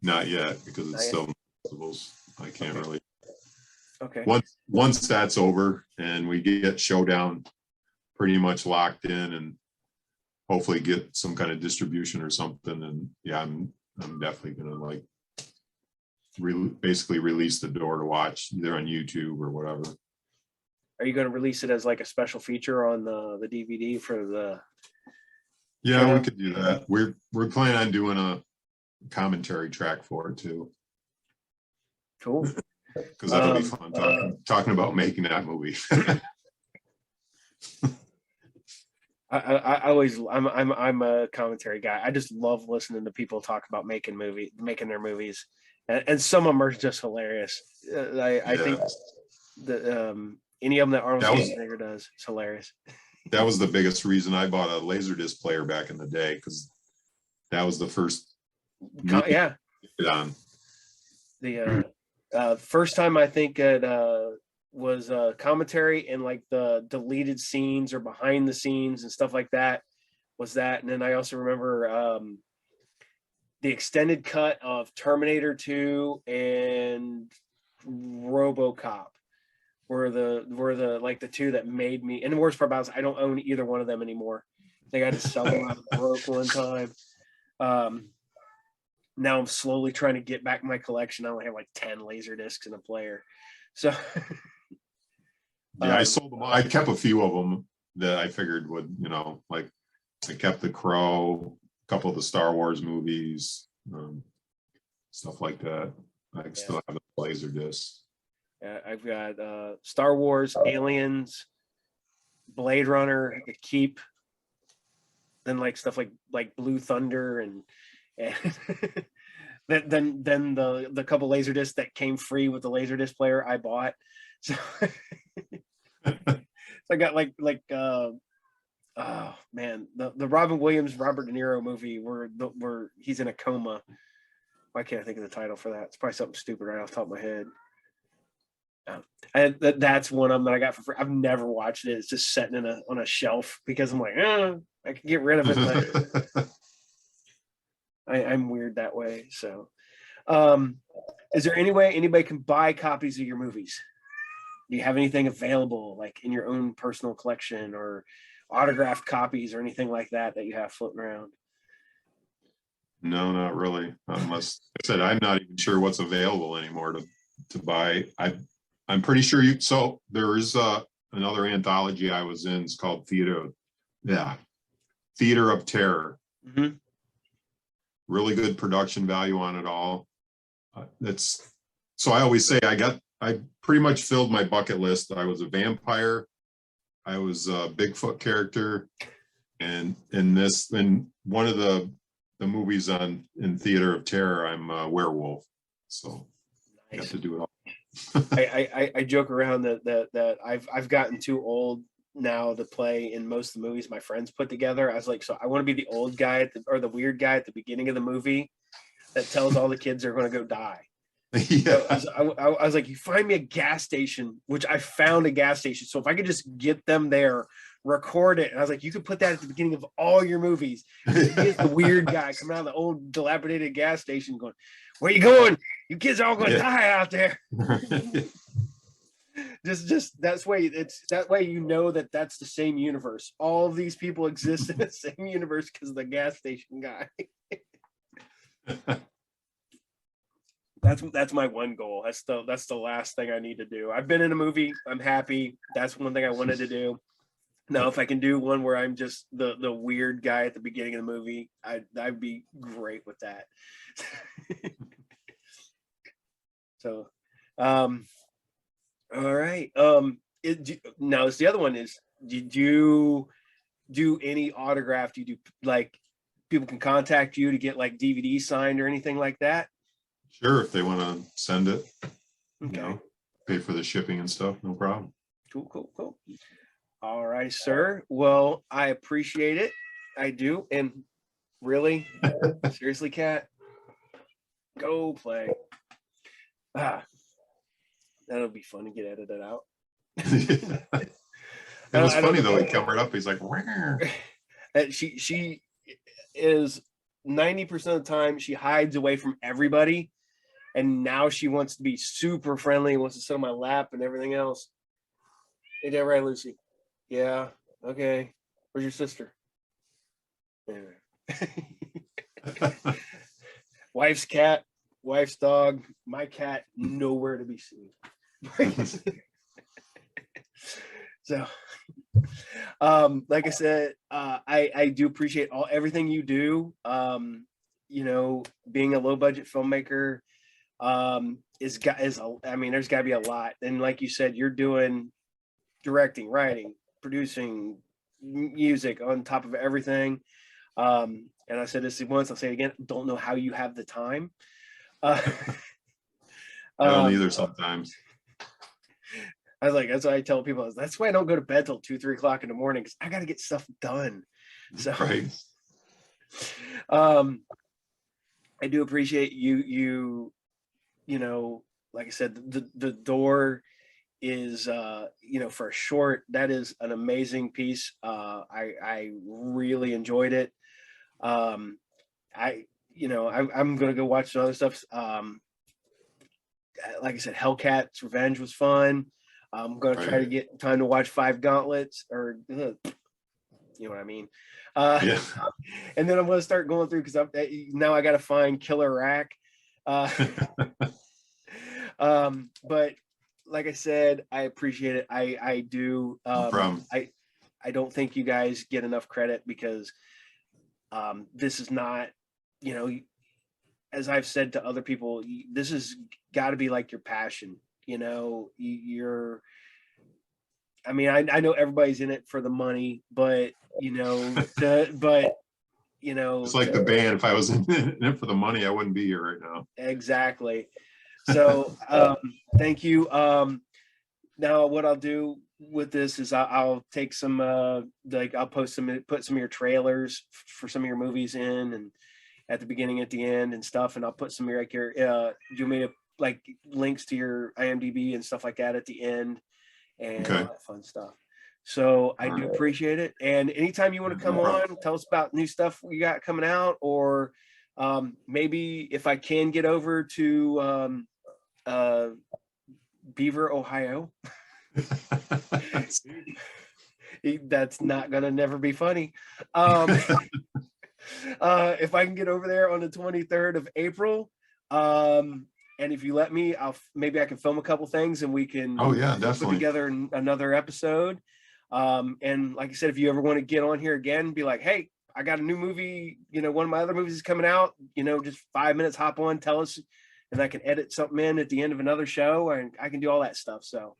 Not yet, because it's still in festivals. I can't really. Okay. Once that's over and we get Showdown pretty much locked in and hopefully get some kind of distribution or something, and yeah, I'm definitely gonna basically release The Door to watch either on YouTube or whatever. Are you going to release it as like a special feature on the DVD for the? Yeah, we could do that. We're planning on doing a commentary track for it too. Cool. Because that'll be fun talking about making that movie. I'm a commentary guy. I just love listening to people talk about making their movies, and some of them are just hilarious. I think that any of them that Arnold Schwarzenegger does is hilarious. That was the biggest reason I bought a Laserdisc player back in the day, because that was the first. Yeah. On. The first time I think it was commentary and like the deleted scenes or behind the scenes and stuff like that was that. And then I also remember the extended cut of Terminator 2 and RoboCop were the like the two that made me. And the worst part about it is I don't own either one of them anymore. I think I had to sell them out broke one time. Now I'm slowly trying to get back my collection. I only have like 10 laser discs in a player. So yeah, I sold them. I kept a few of them that I figured would, like I kept The Crow, a couple of the Star Wars movies, stuff like that. I still have the laser discs. I've got Star Wars, Aliens, Blade Runner, Keep, then like stuff like Blue Thunder and then the couple Laserdiscs that came free with the Laserdisc player I bought. So, so I got like oh man, the Robin Williams Robert De Niro movie where he's in a coma. Why can't I think of the title for that? It's probably something stupid right off the top of my head. And that's one of them that I got for free. I've never watched it. It's just sitting on a shelf because I'm like, I can get rid of it. But I'm weird that way. So, is there any way anybody can buy copies of your movies? Do you have anything available, like in your own personal collection or autographed copies or anything like that you have floating around? No, not really. Unless I said, I'm not even sure what's available anymore to buy. I'm pretty sure so there is another anthology I was in. It's called Theater of Terror. Mm-hmm. Really good production value on it all. So I always say I pretty much filled my bucket list. I was a vampire, I was a Bigfoot character, and in one of the movies in Theater of Terror, I'm a werewolf. So nice. I got to do it all. I joke around that I've gotten too old now to play in most of the movies my friends put together. I was like, so I want to be the old guy or the weird guy at the beginning of the movie that tells all the kids they're going to go die. Yeah. So I was like, you find me a gas station, which I found a gas station. So if I could just get them there, record it. And I was like, you could put that at the beginning of all your movies. He's the weird guy coming out of the old dilapidated gas station going, Where you going? You kids are all going to Yeah. die out there. Just that's way it's that way you know that that's the same universe. All of these people exist in the same universe because of the gas station guy. That's my one goal. That's the last thing I need to do. I've been in a movie. I'm happy. That's one thing I wanted to do. Now, if I can do one where I'm just the weird guy at the beginning of the movie, I'd be great with that. So, all right. Now it's the other one is, did you do any autograph? Do you do like people can contact you to get like DVD signed or anything like that? Sure, if they want to send it, Okay. pay for the shipping and stuff, no problem. Cool. All right, sir. Well, I appreciate it. I do. And really, seriously, Kat, go play. That'll be fun to get edited out. It was funny though. He come right up. He's like, she is 90% of the time she hides away from everybody, and now she wants to be super friendly, wants to sit on my lap and everything else. Hey, that right, Lucy? Yeah. Okay. Where's your sister? Yeah. Wife's cat, wife's dog, my cat, nowhere to be seen. So, like I said, I do appreciate everything you do. Being a low budget filmmaker I mean, there's got to be a lot. And like you said, you're doing directing, writing, producing, music on top of everything. And I said this once, I'll say it again. Don't know how you have the time. I don't either sometimes. I was like, that's why I tell people, that's why I don't go to bed till 2-3 o'clock in the morning, because I got to get stuff done. So, right. I do appreciate you like I said, the door is for a short, that is an amazing piece. I really enjoyed it. I'm gonna go watch some other stuff. Like I said, Hellcat's Revenge was fun. I'm gonna try to get time to watch Five Gauntlets, or you know what I mean. Yeah. And then I'm gonna start going through, because now I gotta find Killer Rack. But like I said, I appreciate it. I do. No problem. I don't think you guys get enough credit, because this is not, as I've said to other people, this has got to be like your passion. I mean, I know everybody's in it for the money, but it's like the band. If I was in it for the money, I wouldn't be here right now. Exactly. So thank you. Now what I'll do with this is I'll take some I'll put some of your trailers for some of your movies in, and at the beginning, at the end, and stuff, and I'll put some of your do you mean like links to your IMDb and stuff like that at the end, and all that fun stuff. So I do appreciate it. And anytime you want to come on, tell us about new stuff we got coming out, or maybe if I can get over to Beaver, Ohio. That's not gonna never be funny. If I can get over there on the 23rd of April, and if you let me, maybe I can film a couple things, and we can definitely put together another episode. And like I said, if you ever want to get on here again, be like, hey, I got a new movie, one of my other movies is coming out, just 5 minutes, hop on, tell us, and I can edit something in at the end of another show, and I can do all that stuff. So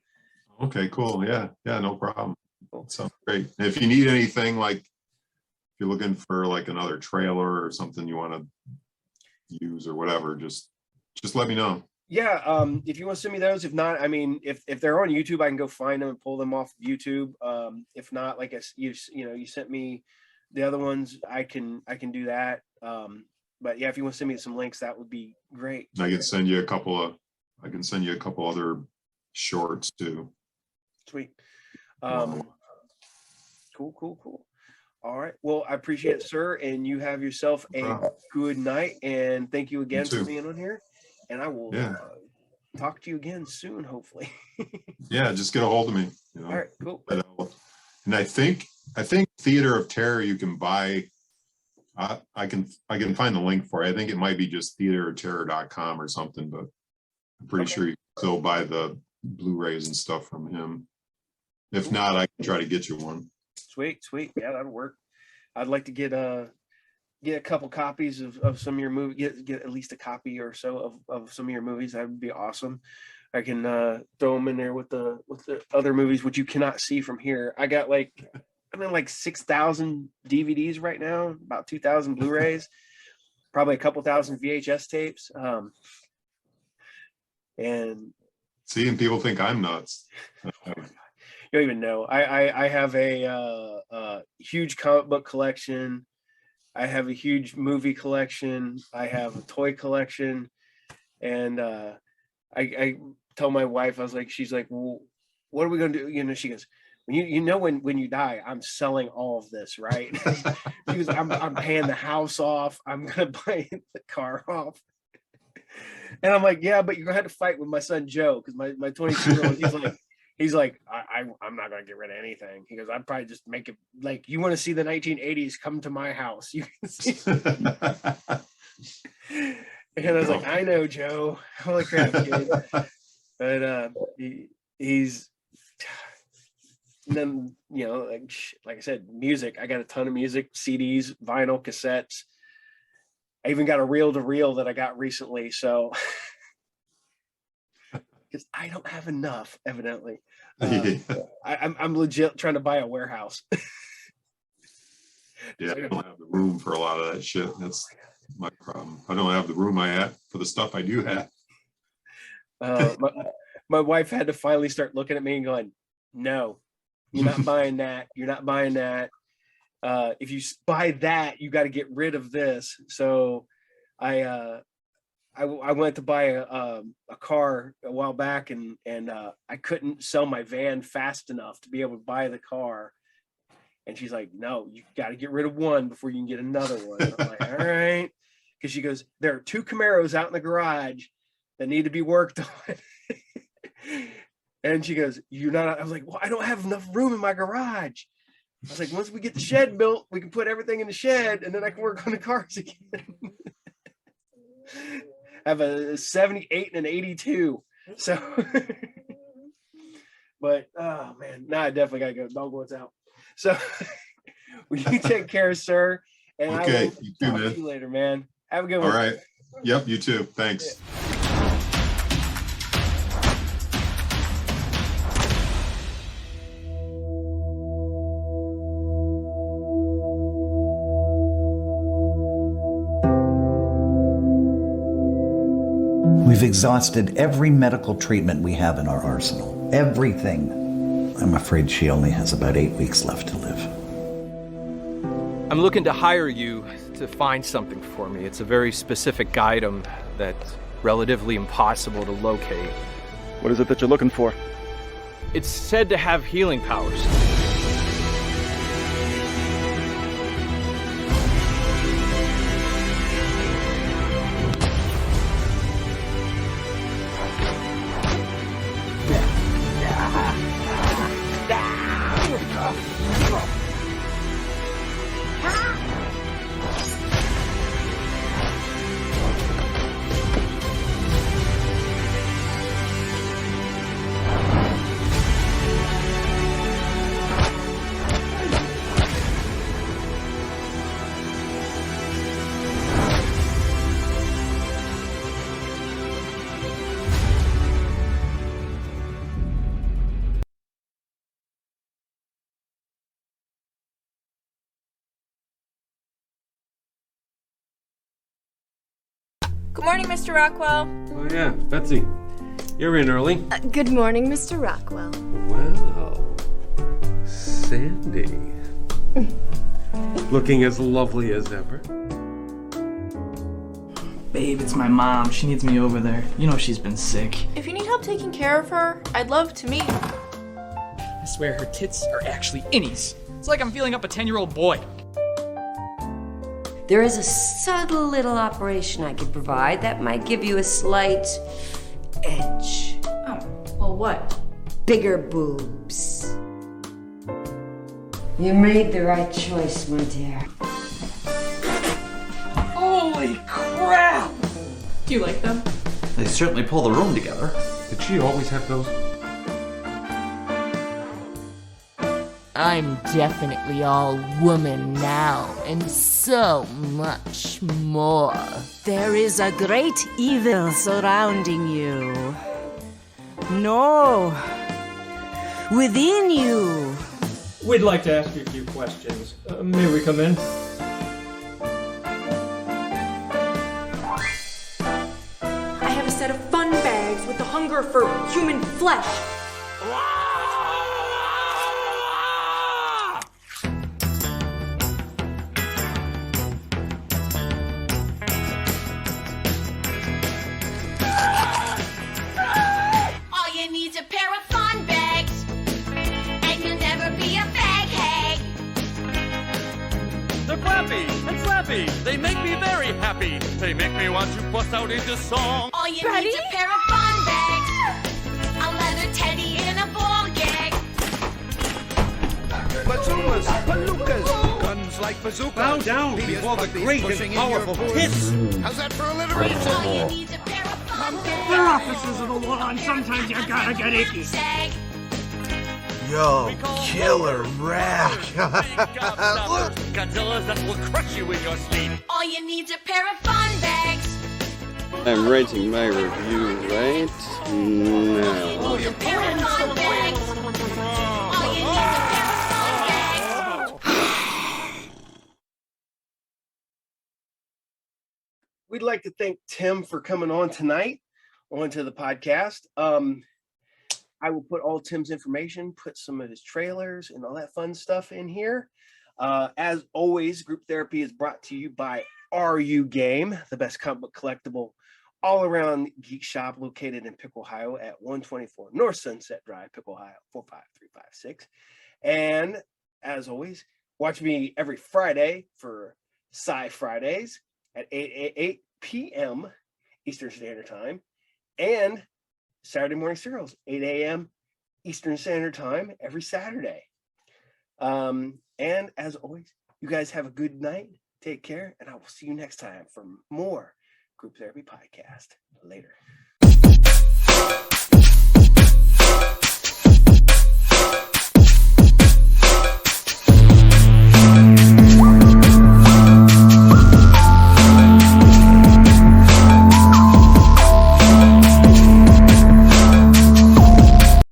okay, cool. Yeah, no problem. Cool. Sounds great. If you need anything, like if you're looking for like another trailer or something you want to use or whatever, just let me know. Yeah, if you want to send me those. If not, I mean, if they're on YouTube, I can go find them and pull them off YouTube. If not, like you sent me the other ones, I can do that. But yeah, if you want to send me some links, that would be great. I can send you a couple other shorts too. Sweet. Cool. All right. Well, I appreciate it, sir. And you have yourself a good night. And thank you again for being on here. And I will talk to you again soon, hopefully. Yeah, just get a hold of me. All right, cool. And I think Theater of Terror you can buy. I can find the link for it. I think it might be just theaterofterror.com or something, but I'm pretty sure you can still buy the Blu-rays and stuff from him. If not, I can try to get you one. Sweet. Yeah, that'll work. I'd like to get a couple copies of some of your movies. Get at least a copy or so of some of your movies. That would be awesome. I can throw them in there with the other movies, which you cannot see from here. I got like 6,000 DVDs right now, about 2,000 Blu-rays, probably a couple thousand VHS tapes. And seeing people think I'm nuts. You don't even know. I have a huge comic book collection. I have a huge movie collection. I have a toy collection. And I told my wife, she's like, well, what are we going to do? You know, she goes, when you die, I'm selling all of this, right? She goes, I'm paying the house off. I'm going to buy the car off. And I'm like, yeah, but you're going to have to fight with my son, Joe, because my 22-year-old, he's like, I'm not going to get rid of anything. He goes, I'd probably just make it like, you want to see the 1980s, come to my house. You can see. And I was like, I know, Joe. Holy crap, kid. But he's, and then, you know, like I said, music. I got a ton of music, CDs, vinyl, cassettes. I even got a reel-to-reel that I got recently. So, because I don't have enough, evidently. I'm legit trying to buy a warehouse. Yeah, I don't have the room for a lot of that shit. That's my problem. I don't have the room I have for the stuff I do have. My wife had to finally start looking at me and going, no, you're not buying that. You're not buying that. If you buy that, you got to get rid of this. So I went to buy a car a while back, and I couldn't sell my van fast enough to be able to buy the car. And she's like, no, you got to get rid of one before you can get another one. And I'm like, all right. Because she goes, there are 2 Camaros out in the garage that need to be worked on. And she goes, you're not, I was like, well, I don't have enough room in my garage. I was like, once we get the shed built, we can put everything in the shed, and then I can work on the cars again. I have a 78 and an 82. So, but, oh, man, now I definitely got to go. Dog wants out. So, will you take care, sir? And okay, I will talk to you later, man. Have a good one. All right. Yep, you too. Thanks. Yeah. We've exhausted every medical treatment we have in our arsenal. Everything. I'm afraid she only has about 8 weeks left to live. I'm looking to hire you to find something for me. It's a very specific item that's relatively impossible to locate. What is it that you're looking for? It's said to have healing powers. Good morning, Mr. Rockwell. Oh yeah, Betsy, you're in early. Good morning, Mr. Rockwell. Wow, Sandy. Looking as lovely as ever. Babe, it's my mom. She needs me over there. You know she's been sick. If you need help taking care of her, I'd love to meet. I swear her tits are actually innies. It's like I'm feeling up a 10-year-old boy. There is a subtle little operation I could provide that might give you a slight edge. Oh, well, what? Bigger boobs. You made the right choice, my dear. Holy crap! Do you like them? They certainly pull the room together. Did she always have those? I'm definitely all woman now, and so much more. There is a great evil surrounding you. No, within you. We'd like to ask you a few questions. May we come in? I have a set of fun bags with the hunger for human flesh. All you need's a pair of fun bags, and you'll never be a fag hag. They're flappy and slappy. They make me very happy. They make me want to bust out into song. All you need's a pair of fun bags, a leather teddy and a ball gag. Bazoomas, palookas, guns like bazookas. Bow down before the great and powerful Kiss. How's that for alliteration? All you need's a pair of fun bags. We're officers of the law, and sometimes you gotta get icky. Sag. Yo, killer rack. Godzillas that will crush you in your sleep. All you need's a pair of fun bags. I'm writing my review right now. All you pair of fun bags. All you need's a pair of fun bags. We'd like to thank Tim for coming on tonight onto the podcast. I will put all Tim's information, put some of his trailers and all that fun stuff in here. As always, Group Therapy is brought to you by RU Game, the best comic book collectible all around geek shop located in Pick, Ohio at 124 North Sunset Drive, Pick, Ohio 45356. And as always, watch me every Friday for Sci Fridays at 8 p.m. Eastern Standard Time, and Saturday Morning Serials, 8 a.m. Eastern Standard Time every Saturday. And as always, you guys have a good night. Take care, and I will see you next time for more Group Therapy Podcast. Later.